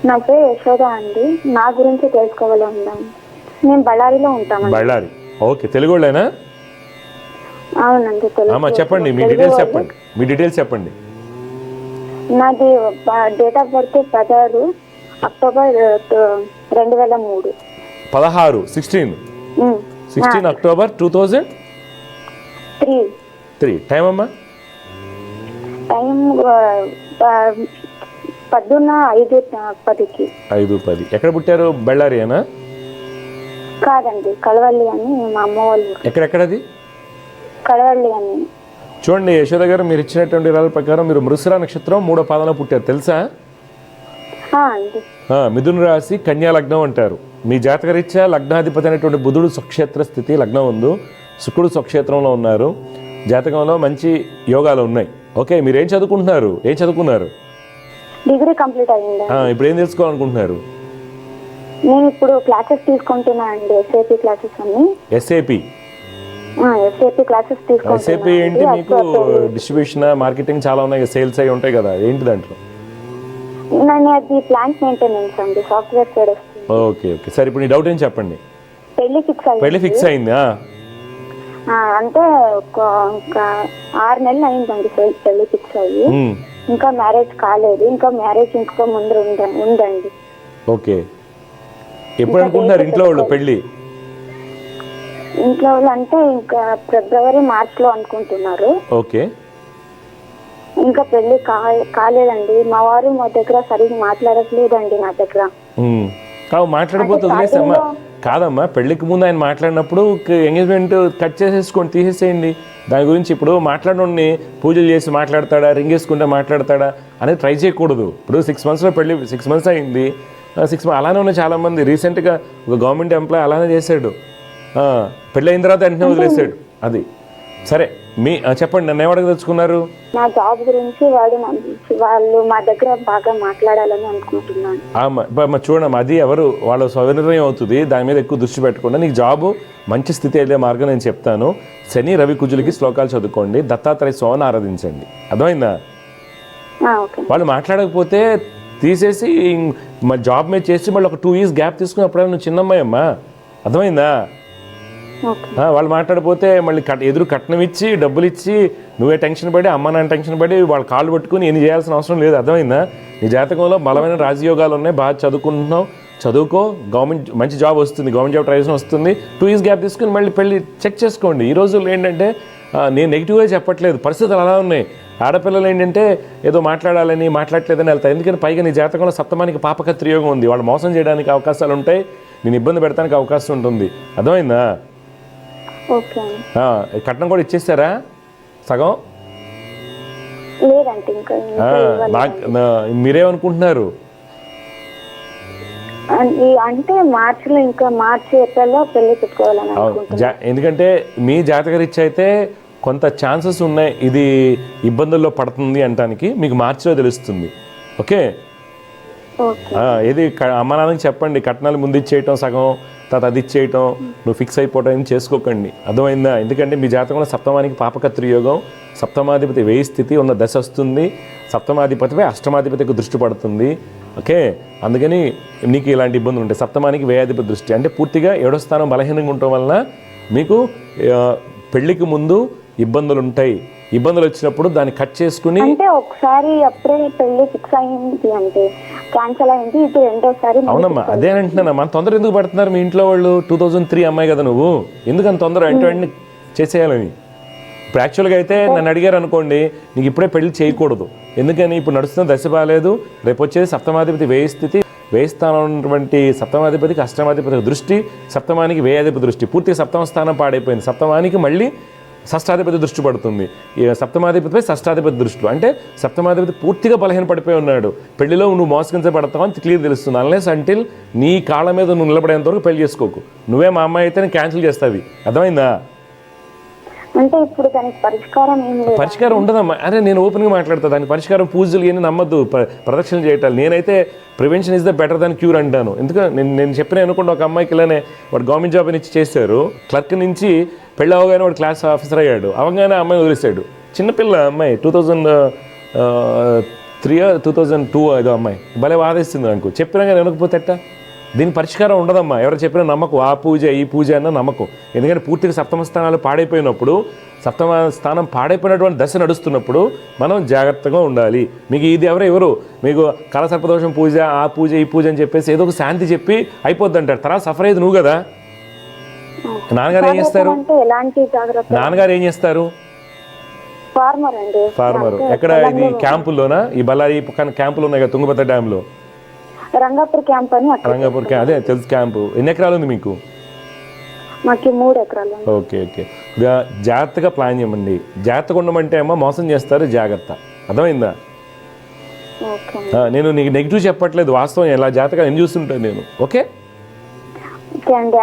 నా పేరు యశోద అండి. నా గురించి తెలుసుకోవాలి ఉందండి. నేను బళ్ళారిలో ఉంటాను. బళ్ళారి, ఓకే. తెలుగులేనా? అవునండి, అమ్మా చెప్పండి, మీ డీటెయిల్స్ చెప్పండి. మీ డీటెయిల్స్ చెప్పండి. నాది date of birth 16 October 2003. 16 October 2003. Time అమ్మా? టైం పొద్దున్న 5:10కి. 5:10. ఎక్కడ పుట్టారు? బళ్ళారియేనా? కాదండి, కలవల్లి అని మా అమ్మ వాళ్ళు. ఎక్కడెక్కడది? కలవల్లి అని. చూడండి యశోద గారు, మీరు ఇచ్చినటువంటి వివరాల ప్రకారం మీరు మృగశిర నక్షత్రం 3వ పాదంలో పుట్టారు, తెలుసా? అండి. మిథున రాశి, కన్యా లగ్నం అంటారు. మీ జాతకరీత్యా లగ్నాధిపతి అనేటువంటి బుధుడు స్వక్షేత్ర స్థితి లగ్నం ఉంది, శుక్రుడు స్వక్షేత్రంలో ఉన్నారు. జాతకంలో మంచి యోగాలు ఉన్నాయి. ఓకే, మీరు ఏం చదువుకున్నారు? డిగ్రీ కంప్లీట్ అయ్యింది. ఇప్పుడు ఏం తెలుసుకోవాలనుకుంటున్నారు? నేను ఇప్పుడు క్లాసెస్ తీసుకుంటున్నాను అండి, ఎస్ఏపీ క్లాసెస్ అన్ని. ఎస్ఏపీ క్లాసెస్ తీసుకుంటున్నాను. ఎస్ఏపీ ఏంటి? మీకు డిస్ట్రిబ్యూషన్, మార్కెటింగ్ చాలా ఉన్నాయి, సేల్స్ అవి ఉంటాయి కదా, ఏంటి దాంట్లో? నేను అది ప్లాంట్ మెయింటెనెన్స్ అండి, సాఫ్ట్వేర్ సైడ్ వస్తుంది. ఓకే. సరే, ఇప్పుడు నీ డౌట్ ఏం చెప్పండి. పెళ్లి ఫిక్స్ అయింది. అంటే ఒక 6 నెలలు అయిందండి పెళ్లి ఫిక్స్ అయ్యి. ఇంకా మ్యారేజ్ కాలేదు, ఇంకా మ్యారేజ్ ఇంకో ముందు ఉందండి. ఓకే, ఎప్పుడు అనుకుంటున్నారు ఇంట్లో వాళ్ళు పెళ్లి? ఇంట్లో వాళ్ళు అంటే ఇంకా ఫిబ్రవరి, మార్చ్ లో అనుకుంటున్నారు. ఓకే. ఇంకా పెళ్లి కాలేదండి. మా వారు మా దగ్గర సరిగ్గా మాట్లాడట్లేదండి నా దగ్గర. మాట్లాడకపోతే వదిలేసమ్మా. కాదమ్మా, పెళ్లికి ముందు ఆయన మాట్లాడినప్పుడు ఎంగేజ్మెంట్ కట్ చేసేసుకోండి, తీసేసేయండి. దాని గురించి ఇప్పుడు మాట్లాడని పూజలు చేసి మాట్లాడతాడా, రింగ్ వేసుకుంటే మాట్లాడతాడా అనేది ట్రై చేయకూడదు. ఇప్పుడు 6 monthsలో పెళ్లి, 6 months అయింది. 6 months అలానే ఉన్నాయి చాలామంది. రీసెంట్గా ఒక గవర్నమెంట్ ఎంప్లాయ్ అలానే చేశాడు, పెళ్ళి అయిన తర్వాత వెంటనే వదిలేసాడు. అది సరే. చెప్పండి, నన్ను ఏమడగ తెచ్చుకున్నారు? నా జాబ్ గురించి వాళ్ళు మా దగ్గర బాగా మాట్లాడాలని అనుకుంటున్నాను. చూడమ్మా, అది ఎవరు వాళ్ళ స్వనిర్ణయం అవుతుంది, దాని మీద ఎక్కువ దృష్టి పెట్టకుండా నీకు జాబు మంచి స్థితి వెళ్ళే మార్గం నేను చెప్తాను. శని, రవి, కుజులకి శ్లోకాలు చదువుకోండి, దత్తాత్రేయ స్వామిని ఆరాధించండి. అర్థమైందా? వాళ్ళు మాట్లాడకపోతే తీసేసి జాబ్ మీద చేసి మళ్ళీ ఒక 2 years గ్యాప్ తీసుకుని అప్పుడే నువ్వు చిన్నమ్మాయి అమ్మా. అర్థమైందా? వాళ్ళు మాట్లాడిపోతే మళ్ళీ ఎదురు కట్నం ఇచ్చి డబ్బులు ఇచ్చి నువ్వే టెన్షన్ పడి, అమ్మ నాన్న టెన్షన్ పడి వాళ్ళ కాళ్ళు పట్టుకుని ఎన్ని చేయాల్సిన అవసరం లేదు. అర్థమైందా? నీ జాతకంలో బలమైన రాజయోగాలు ఉన్నాయి, బాగా చదువుకుంటున్నావు, చదువుకో, గవర్నమెంట్ మంచి జాబ్ వస్తుంది, గవర్నమెంట్ జాబ్ ట్రై వస్తుంది. 2 years గ్యాప్ తీసుకుని మళ్ళీ పెళ్ళి చెక్ చేసుకోండి. ఈ రోజుల్లో ఏంటంటే నేను నెగిటివ్గా చెప్పట్లేదు, పరిస్థితులు అలా ఉన్నాయి. ఆడపిల్లలు ఏంటంటే ఏదో మాట్లాడట్లేదని వెళ్తాయి. ఎందుకంటే పైగా నీ జాతకంలో సప్తమానికి పాపకత్రియోగం ఉంది, వాళ్ళు మోసం చేయడానికి అవకాశాలు ఉంటాయి, నేను ఇబ్బంది పెడతానికి అవకాశం ఉంటుంది. అర్థమైందా? కట్నం కూడా ఇచ్చేస్తారా సగం? మీరేమనుకుంటున్నారు? అంటే మార్చి ఏప్రిల్లో పెళ్లి పెట్టుకోవాలని. ఎందుకంటే మీ జాతకరీత్యా అయితే కొంత ఛాన్సెస్ ఉన్నాయి ఇది ఇబ్బందుల్లో పడుతుంది అంటానికి, మీకు మార్చిలో తెలుస్తుంది. ఓకే, ఇది అమ్మ నాన్నకి చెప్పండి, కట్నాలు ముందు ఇచ్చేయటం సగం, తర్వాత అది ఇచ్చేయటం, నువ్వు ఫిక్స్ అయిపోవటం ఏం చేసుకోకండి. అర్థమైందా? ఎందుకంటే మీ జాతకంలో సప్తమానికి పాపకత్రియోగం, సప్తమాధిపతి వ్యయ స్థితి ఉన్న దశ వస్తుంది, సప్తమాధిపతిపై అష్టమాధిపతికి దృష్టి పడుతుంది. ఓకే, అందుకని నీకు ఇలాంటి ఇబ్బందులు ఉంటాయి. సప్తమానికి వ్యయాధిపతి దృష్టి అంటే పూర్తిగా 7వ స్థానం బలహీనంగా ఉండటం వలన మీకు పెళ్లికి ముందు ఇబ్బందులు ఉంటాయి. ఇబ్బందులు వచ్చినప్పుడు దాన్ని కట్ చేసుకుని, అంటే ఒకసారి అప్పుడే పెళ్లి ఫిక్స్ అయింది అంటే క్యాన్సిల్ అయింది, ఇది రెండోసారి. అవునమ్మా, అదే అంటున్నా. మన తొందర ఎందుకు పడుతున్నారు మీ ఇంట్లో వాళ్ళు? 2003 అమ్మాయి కదా నువ్వు, ఎందుకని తొందర వెంటనే చేసేయాలని? ఇప్పుడు యాక్చువల్గా అయితే నన్ను అడిగారు అనుకోండి, నీకు ఇప్పుడే పెళ్లి చేయకూడదు. ఎందుకని? ఇప్పుడు నడుస్తున్న దశ బాగాలేదు. రేపు వచ్చేది సప్తమాధిపతి వ్యయ స్థితి, వ్యయ స్థానం ఉన్నటువంటి సప్తమాధిపతికి అష్టమాధిపతి దృష్టి, సప్తమానికి వ్యయాధిపతి దృష్టి, పూర్తిగా సప్తమ స్థానం పాడైపోయింది. సప్తమానికి మళ్ళీ షష్టాధిపతి దృష్టి పడుతుంది. సప్తమాధిపతిపై షష్టాధిపతి దృష్టిలో అంటే సప్తమాధిపతి పూర్తిగా బలహీన పడిపోయి ఉన్నాడు. పెళ్లిలో నువ్వు మోసగించబడతావు అని క్లియర్ తెలుస్తుంది. అన్లెస్ అంటిల్ నీ కాళ్ళ మీద నువ్వు నిలబడేంత వరకు పెళ్లి చేసుకోకు. నువ్వే మా అమ్మాయి అయితే నేను క్యాన్సిల్ చేస్తావి. అర్థమైందా? అంటే ఇప్పుడు దానికి పరిష్కారం ఏం లేదు. పరిష్కారం ఉండదమ్మా. అరే నేను ఓపెన్గా మాట్లాడతా, దానికి పరిష్కారం పూజలు ఏమి నమ్మద్దు, ప్రదక్షిణ చేయటాలు. నేనైతే prevention is the better than cure అంటాను. ఎందుకంటే నేను చెప్పిన అనుకోండి, ఒక అమ్మాయికి ఇలానే వాడు గవర్నమెంట్ జాబ్ నుంచి చేశారు, క్లర్క్ నుంచి పెళ్ళి అవగానే వాడు క్లాస్ ఆఫీసర్ అయ్యాడు. అవగానే అమ్మాయి వదిలేశాడు. చిన్నపిల్ల అమ్మాయి, 2003 or 2002 ఏదో అమ్మాయి భలే వాదిస్తుంది. నాకు చెప్పినా కానీ వెనకపోతేట దీనికి పరిష్కారం ఉండదమ్మా. ఎవరు చెప్పినా నమ్మకం, ఆ పూజ ఈ పూజ అన్న నమ్మకం. ఎందుకంటే పూర్తిగా సప్తమ స్థానాలు పాడైపోయినప్పుడు, సప్తమ స్థానం పాడైపోయినటువంటి దశ నడుస్తున్నప్పుడు మనం జాగ్రత్తగా ఉండాలి. మీకు ఇది ఎవరు మీకు కలసర్పదోషం పూజ, ఆ పూజ ఈ పూజ అని చెప్పేసి ఏదో ఒక శాంతి చెప్పి అయిపోద్ది అంటారు. తర్వాత సఫర్ అయ్యేది నువ్వు కదా. నాన్నగారు ఏం చేస్తారు? నాన్నగారు ఏం చేస్తారు? ఫార్మర్. ఎక్కడ ఇది క్యాంపుల్లోనా? ఈ బళ్ళారి పక్కన క్యాంపులు ఉన్నాయి కదా, తుంగభద్ర డ్యాంలో. రంగాపూర్ క్యాంప్ అని. రంగాపూర్ క్యాంప్, అదే తెలుసు క్యాంపు. ఎన్ని ఎకరాలు ఉంది మీకు? మాకు 3 ఎకరాలు. ఓకే. జాగ్రత్తగా ప్లాన్ చేయమండి. జాగ్రత్తగా ఉండమంటే అమ్మ మోసం చేస్తారు, జాగ్రత్త. అర్థమైందా? నేను నీకు నెగిటివ్ చెప్పట్లేదు, వాస్తవం. ఎలా జాగ్రత్తగా నేను చూస్తుంటాను నేను. ఓకే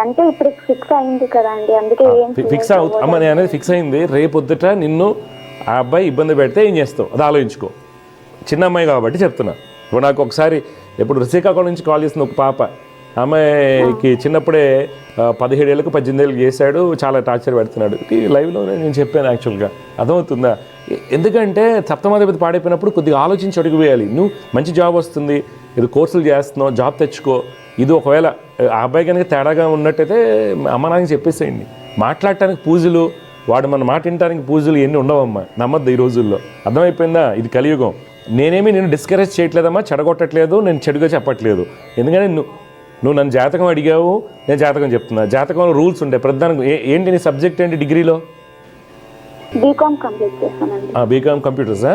అంటే ఇప్పుడు ఫిక్స్ అయింది కదండి, అందుకే ఫిక్స్ అమ్మ నేను అనేది ఫిక్స్ అయింది. రేపొద్దుట నిన్ను ఆ అబ్బాయి ఇబ్బంది పెడితే ఏం చేస్తావు అది ఆలోచించుకో. చిన్న అమ్మాయి కాబట్టి చెప్తున్నా. ఇప్పుడు నాకు ఒకసారి ఎప్పుడు శ్రీకాకుళం నుంచి కాల్ చేసిన ఒక పాప, అమ్మాయికి చిన్నప్పుడే 17 ఏళ్ళకు 18 ఏళ్ళకి చేశాడు, చాలా టార్చర్ పెడుతున్నాడు. లైవ్లోనే నేను చెప్పాను యాక్చువల్గా. అర్థమవుతుందా? ఎందుకంటే సప్తమాధిపతి పాడైపోయినప్పుడు కొద్దిగా ఆలోచించి అడుగు వేయాలి. నువ్వు మంచి జాబ్ వస్తుంది, ఇది కోర్సులు చేస్తున్నావు, జాబ్ తెచ్చుకో. ఇది ఒకవేళ ఆ అబ్బాయి కనుక తేడాగా ఉన్నట్టయితే అమ్మ నాన్నకి చెప్పేసేయండి. మాట్లాడటానికి పూజలు, వాడు మన మాట వినటానికి పూజలు ఎన్ని ఉండవమ్మా. నమ్మద్దు ఈ రోజుల్లో. అర్థమైపోయిందా? ఇది కలియుగం. నేనేమి నేను డిస్కరేజ్ చేయట్లేదమ్మా, చెడగొట్టట్లేదు, నేను చెడుగా చెప్పట్లేదు. ఎందుకంటే నువ్వు నన్ను జాతకం అడిగావు, నేను జాతకం చెప్తున్నా. జాతకంలో రూల్స్ ఉంటాయి ప్రధానంగా. ఏంటి నీ సబ్జెక్ట్ ఏంటి డిగ్రీలో? బీకామ్ కంప్లీట్ చేశానండి. బీకామ్ కంప్యూటర్సా?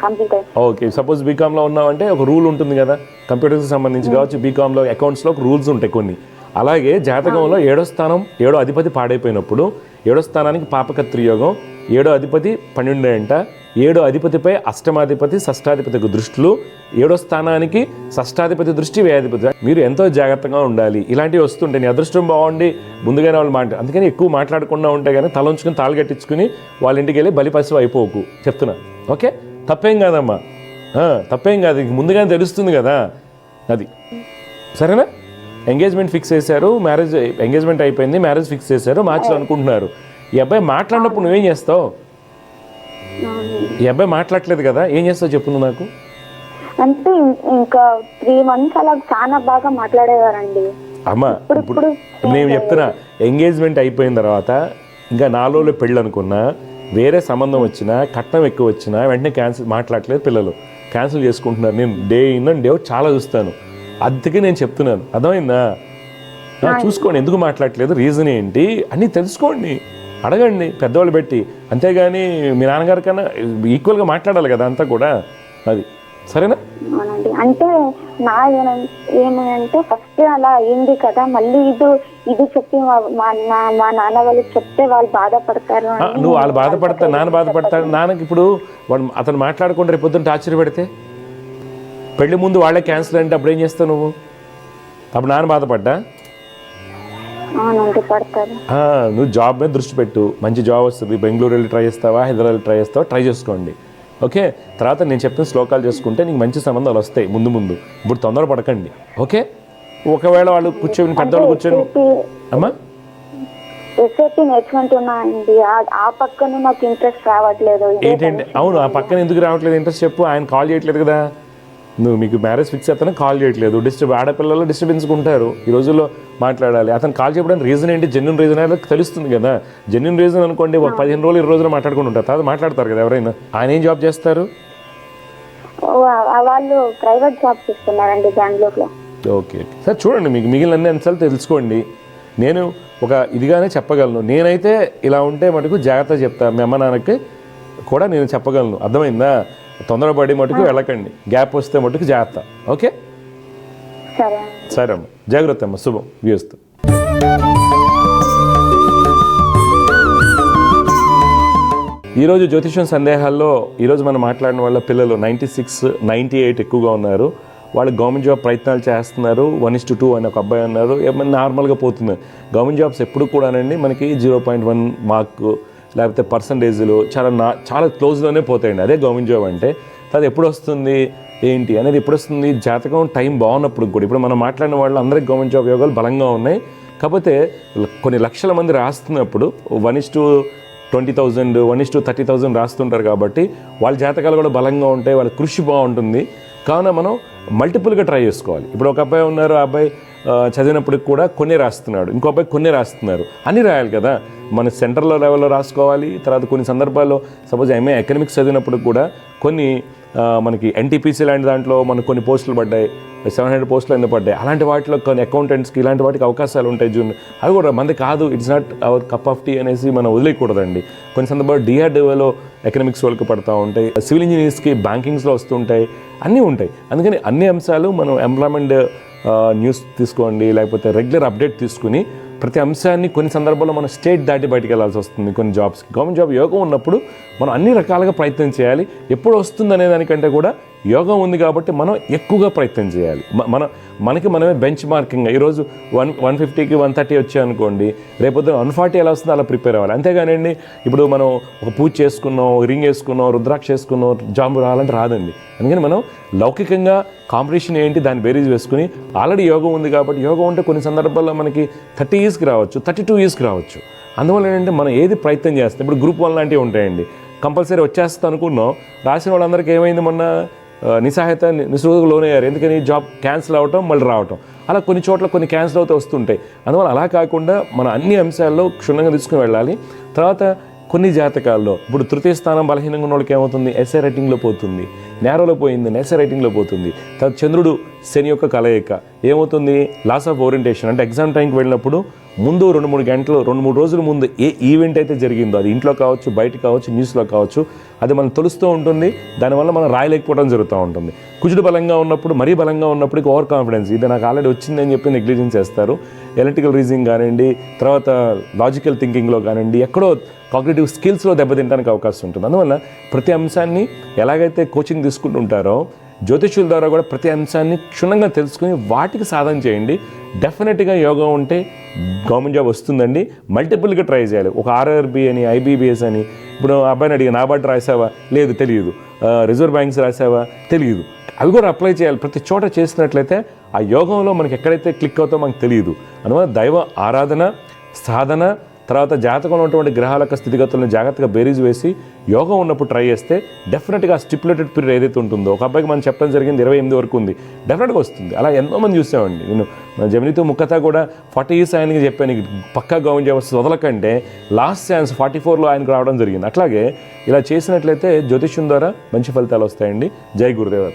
కంప్యూటర్. ఓకే. సపోజ్ బీకామ్లో ఉన్నావంటే ఒక రూల్ ఉంటుంది కదా, కంప్యూటర్స్కి సంబంధించి కావచ్చు. బీకామ్లో అకౌంట్స్లో ఒక రూల్స్ ఉంటాయి కొన్ని. అలాగే జాతకంలో 7వ స్థానం 7వ అధిపతి పాడైపోయినప్పుడు 7వ స్థానానికి పాపకత్రి యోగం, 7వ అధిపతి 12 అంట. 7వ అధిపతిపై అష్టమాధిపతి షష్టాధిపతికి దృష్టిలు, 7వ స్థానానికి షష్టాధిపతి దృష్టి, వ్యయాధిపతి. మీరు ఎంతో జాగ్రత్తగా ఉండాలి. ఇలాంటివి వస్తుంటాయి. నీ అదృష్టం బాగుండి ముందుగానే వాళ్ళు అందుకని ఎక్కువ మాట్లాడకుండా ఉంటే కానీ తల ఉంచుకుని తాళు కట్టించుకుని వాళ్ళ ఇంటికి వెళ్ళి బలిపశువు అయిపోకు చెప్తున్నా. ఓకే, తప్పేం కాదమ్మా, తప్పేం కాదు. ముందుగానే తెలుస్తుంది కదా అది. సరేనా? ఎంగేజ్మెంట్ ఫిక్స్ చేశారు, మ్యారేజ్ ఎంగేజ్మెంట్ అయిపోయింది, మ్యారేజ్ ఫిక్స్ చేశారు, మార్చిలో అనుకుంటున్నారు. ఈ అబ్బాయి మాట్లాడినప్పుడు నువ్వేం చేస్తావు? ఈ అబ్బాయి మాట్లాడలేదు కదా, ఏం చేస్తావు చెప్పు నువ్వు నాకు. అంటే ఇంకా 3 months అలా చాలా బాగా మాట్లాడేవారండి. అమ్మా ఇప్పుడు నేను చెప్తున్నా, ఎంగేజ్మెంట్ అయిపోయిన తర్వాత ఇంకా 4 రోజులు పెళ్ళి అనుకున్నా, వేరే సంబంధం వచ్చినా, కట్నం ఎక్కువ వచ్చినా వెంటనే క్యాన్సిల్. మాట్లాడలేదు, పిల్లలు క్యాన్సిల్ చేసుకుంటున్నారు. నేను day in and day out చాలా చూస్తాను. అందుకే నేను చెప్తున్నాను. అర్థమైందా? చూసుకోండి ఎందుకు మాట్లాడలేదు, రీజన్ ఏంటి అన్నీ తెలుసుకోండి, అడగండి పెద్దవాళ్ళు పెట్టి. అంతేగాని మీ నాన్నగారి కన్నా ఈక్వల్గా మాట్లాడాలి కదా అంతా కూడా. అది సరేనా? అవునండి. అంటే నా ఏమంటే ఫస్ట్ అలా అయింది కదా, మళ్ళీ ఇది చెప్పి మా నాన్న వాళ్ళకి చెప్తే వాళ్ళు బాధపడతారు. నువ్వు వాళ్ళు బాధపడతారు, నాన్న బాధపడతాడు. నాన్నకి ఇప్పుడు వాడు అతను మాట్లాడకుండా రేపు పొద్దున్న టార్చర్ పెడితే, పెళ్లి ముందు వాళ్ళే క్యాన్సిల్ అంటే అప్పుడు ఏం చేస్తావు నువ్వు? అప్పుడు నాన్న బాధపడ్డా? నువ్వు జాబ్ మీద దృష్టి పెట్టు, మంచి జాబ్ వస్తుంది. బెంగళూరు వెళ్ళి ట్రై చేస్తావా, హైదరాబాద్ ట్రై చేస్తావా, ట్రై చేసుకోండి. ఓకే, తర్వాత నేను చెప్పిన శ్లోకాలు చేసుకుంటే నీకు మంచి సంబంధాలు వస్తాయి ముందు ముందు. ఇప్పుడు తొందర పడకండి. ఓకే, ఒకవేళ వాళ్ళు కూర్చొని పెద్దవాళ్ళు కూర్చొని అమ్మా ఎస్ఏపీ నేర్చుకుంటున్నానండి, ఆ పక్కన నాకు ఇంట్రెస్ట్ రావట్లేదు. ఏంటంటే అవును, ఆ పక్కన ఎందుకు రావట్లేదు ఇంట్రెస్ట్ చెప్పు. ఆయన కాల్ చేయట్లేదు కదా, నువ్వు మీకు మ్యారేజ్ ఫిక్స్ అవుతానే కాల్ చేయట్లేదు. ఆడపిల్లలు డిస్టర్బెన్స్ ఉంటారు, ఈ రోజుల్లో మాట్లాడాలి. అతను కాల్ చేయడానికి రీజన్ ఏంటి, జెన్యున్ రీజన్ అనేది తెలుస్తుంది కదా. జెన్యున్ రీజన్ అనుకోండి, ఒక 15 రోజులు 20 రోజులు మాట్లాడుకుంటూ ఉంటారు, తర్వాత మాట్లాడతారు కదా ఎవరైనా. ఆయన ఏం జాబ్ చేస్తారు? వాళ్ళు ప్రైవేట్ జాబ్ చేస్తున్నారండి బెంగళూరులో. ఓకే సార్, చూడండి మీకు మిగిలిన అన్ని అంశాలు తెలుసుకోండి. నేను ఒక ఇదిగానే చెప్పగలను. నేనైతే ఇలా ఉంటే మటుకు జాగ్రత్త చెప్తాను, మీ అమ్మ నాన్నకి కూడా నేను చెప్పగలను. అర్థమైందా? తొందరపడి మటుకు వెళ్ళకండి, గ్యాప్ వస్తే మటుకు జాగ్రత్త. ఓకే సరే అమ్మ, జాగ్రత్త అమ్మ, శుభం వ్యూస్తూ. ఈరోజు జ్యోతిష్యం సందేహాల్లో ఈరోజు మనం మాట్లాడిన వాళ్ళ పిల్లలు 96, 98 ఎక్కువగా ఉన్నారు. వాళ్ళు గవర్నమెంట్ జాబ్ ప్రయత్నాలు చేస్తున్నారు. 1:2 అని ఒక అబ్బాయి అన్నారు. ఏమైనా నార్మల్గా పోతున్నారు. గవర్నమెంట్ జాబ్స్ ఎప్పుడు కూడానండి మనకి 0.1 మార్కు లేకపోతే పర్సంటేజ్లు చాలా క్లోజ్లోనే పోతాయండి. అదే గవర్నమెంట్ జాబ్ అంటే. అది ఎప్పుడు వస్తుంది ఏంటి అనేది ఎప్పుడు వస్తుంది? జాతకం టైం బాగున్నప్పుడు కూడా. ఇప్పుడు మనం మాట్లాడిన వాళ్ళు అందరికీ గవర్నమెంట్ జాబ్ యోగాలు బలంగా ఉన్నాయి. కాకపోతే కొన్ని లక్షల మంది రాస్తున్నప్పుడు 1:20,000, 1:30,000 రాస్తుంటారు కాబట్టి వాళ్ళ జాతకాలు కూడా బలంగా ఉంటాయి, వాళ్ళ కృషి బాగుంటుంది. కావున మనం మల్టిపుల్గా ట్రై చేసుకోవాలి. ఇప్పుడు ఒక అబ్బాయి ఉన్నారు, ఆ అబ్బాయి చదివినప్పటికి కూడా కొన్ని రాస్తున్నాడు, ఇంకో అబ్బాయి కొన్ని రాస్తున్నారు, అన్నీ రాయాలి కదా. మన సెంటర్లో లెవెల్లో రాసుకోవాలి. తర్వాత కొన్ని సందర్భాల్లో సపోజ్ ఎంఏ ఎకనామిక్స్ చదివినప్పుడు కూడా కొన్ని మనకి ఎన్టీపీసీ లాంటి దాంట్లో మనకు కొన్ని పోస్టులు పడ్డాయి, 700 పోస్టులు ఎందుకు పడ్డాయి, అలాంటి వాటిలో కొన్ని అకౌంటెంట్స్కి ఇలాంటి వాటికి అవకాశాలు ఉంటాయి జూన్. అవి కూడా మంది కాదు, it's not our cup of tea అనేసి మనం వదిలేయకూడదండి. కొన్ని సందర్భాలు డిఆర్డిఓలో ఎకనామిక్స్ వాళ్ళకి పడుతూ ఉంటాయి, సివిల్ ఇంజనీర్స్కి బ్యాంకింగ్స్లో వస్తుంటాయి, అన్నీ ఉంటాయి. అందుకని అన్ని అంశాలు మనం ఎంప్లాయ్మెంట్ న్యూస్ తీసుకోండి, లేకపోతే రెగ్యులర్ అప్డేట్ తీసుకుని ప్రతి అంశాన్ని కొన్ని సందర్భాల్లో మనం స్టేట్ దాటి బయటికి వెళ్ళాల్సి వస్తుంది. కొన్ని జాబ్స్కి గవర్నమెంట్ జాబ్ యోగం ఉన్నప్పుడు మనం అన్ని రకాలుగా ప్రయత్నం చేయాలి. ఎప్పుడు వస్తుంది అనే దానికంటే కూడా యోగం ఉంది కాబట్టి మనం ఎక్కువగా ప్రయత్నం చేయాలి. మనకి మనమే బెంచ్ మార్కింగ్, ఈరోజు 150కి 130 వచ్చాయనుకోండి, రేపొద్దున 140 ఎలా వస్తుందో అలా ప్రిపేర్ అవ్వాలి. అంతేగానండి ఇప్పుడు మనం ఒక పూజ చేసుకున్నాం, రింగ్ వేసుకున్నాం, రుద్రాక్ష వేసుకున్నాం, జాబ్ రావాలంటే రాదండి. అందుకని మనం లౌకికంగా కాంపిటీషన్ ఏంటి దాన్ని బేరీజ్ వేసుకుని ఆల్రెడీ యోగం ఉంది కాబట్టి, యోగం ఉంటే కొన్ని సందర్భాల్లో మనకి 30 yearsకి రావచ్చు, 32 yearsకి రావచ్చు. అందువల్ల ఏంటంటే మనం ఏది ప్రయత్నం చేస్తాం, ఇప్పుడు గ్రూప్ 1 లాంటివి ఉంటాయండి, కంపల్సరీ వచ్చేస్తా అనుకున్నాం, రాసిన వాళ్ళందరికీ ఏమైంది, మొన్న నిస్సహాయత నిస్సృహకు లోనయ్యారు. ఎందుకని జాబ్ క్యాన్సిల్ అవటం మళ్ళీ రావటం, అలా కొన్ని చోట్ల కొన్ని క్యాన్సిల్ అవుతూ వస్తుంటాయి. అందువల్ల అలా కాకుండా మన అన్ని అంశాల్లో క్షుణ్ణంగా తీసుకుని వెళ్ళాలి. తర్వాత కొన్ని జాతకాల్లో ఇప్పుడు తృతీయ స్థానం బలహీనంగా ఉన్న వాళ్ళకి ఏమవుతుంది, ఎస్ఏ రైటింగ్లో పోతుంది, నేరోలో పోయింది, ఎస్ఏ రైటింగ్లో పోతుంది. తర్వాత చంద్రుడు శని యొక్క కలయిక ఏమవుతుంది, లాస్ ఆఫ్ ఓరియంటేషన్, అంటే ఎగ్జామ్ టైంకి వెళ్ళినప్పుడు ముందు 2-3 గంటలు 2-3 రోజుల ముందు ఏ ఈవెంట్ అయితే జరిగిందో, అది ఇంట్లో కావచ్చు, బయట కావచ్చు, న్యూస్లో కావచ్చు, అది మనం తెలుస్తూ ఉంటుంది. దానివల్ల మనం రాయలేకపోవడం జరుగుతూ ఉంటుంది. కుజుడు బలంగా ఉన్నప్పుడు, మరీ బలంగా ఉన్నప్పటికీ ఓవర్ కాన్ఫిడెన్స్, ఇది నాకు ఆల్రెడీ వచ్చిందని చెప్పి నెగ్లిజెన్స్ చేస్తారు. ఎలక్ట్రికల్ రీజనింగ్ కానివ్వండి, తర్వాత లాజికల్ థింకింగ్లో కానివ్వండి, ఎక్కడో కాగ్నిటివ్ స్కిల్స్లో దెబ్బతింటానికి అవకాశం ఉంటుంది. అందువల్ల ప్రతి అంశాన్ని ఎలాగైతే కోచింగ్ తీసుకుంటుంటారో, జ్యోతిష్యుల ద్వారా కూడా ప్రతి అంశాన్ని క్షుణ్ణంగా తెలుసుకుని వాటికి సాధన చేయండి. డెఫినెట్గా యోగం ఉంటే గవర్నమెంట్ జాబ్ వస్తుందండి. మల్టిపుల్గా ట్రై చేయాలి. ఒక ఆర్ఆర్బి అని, ఐబీబీఎస్ అని, ఇప్పుడు అబ్బాయిని అడిగి నాబార్డు రాసావా, లేదు తెలియదు, రిజర్వ్ బ్యాంక్స్ రాసావా, తెలియదు, అవి కూడా అప్లై చేయాలి. ప్రతి చోట చేసినట్లయితే ఆ యోగంలో మనకి ఎక్కడైతే క్లిక్ అవుతామో మనకు తెలియదు. అందువల్ల దైవ ఆరాధన, సాధన, తర్వాత జాతకంలో ఉన్నటువంటి గ్రహాల యొక్క స్థితిగతులను జాగ్రత్తగా బేరీజ్ వేసి యోగం ఉన్నప్పుడు ట్రై చేస్తే డెఫినెట్గా స్టిపులేటెడ్ పీరియడ్ ఏదైతే ఉంటుందో, ఒక అబ్బాయికి మనం చెప్పడం జరిగింది 28 వరకు ఉంది, డెఫినెట్గా వస్తుంది. అలా ఎంతోమంది చూసామండి. నేను జమినీతో ముఖతా కూడా 40 years ఆయనకి చెప్పాను, పక్కా గవర్నమెంట్ జాబ్ వస్తుంది వదలకంటే లాస్ట్ ఛాన్స్ 44లో ఆయనకు రావడం జరిగింది. అట్లాగే ఇలా చేసినట్లయితే జ్యోతిష్యం ద్వారా మంచి ఫలితాలు వస్తాయండి. జై గురుదేవ.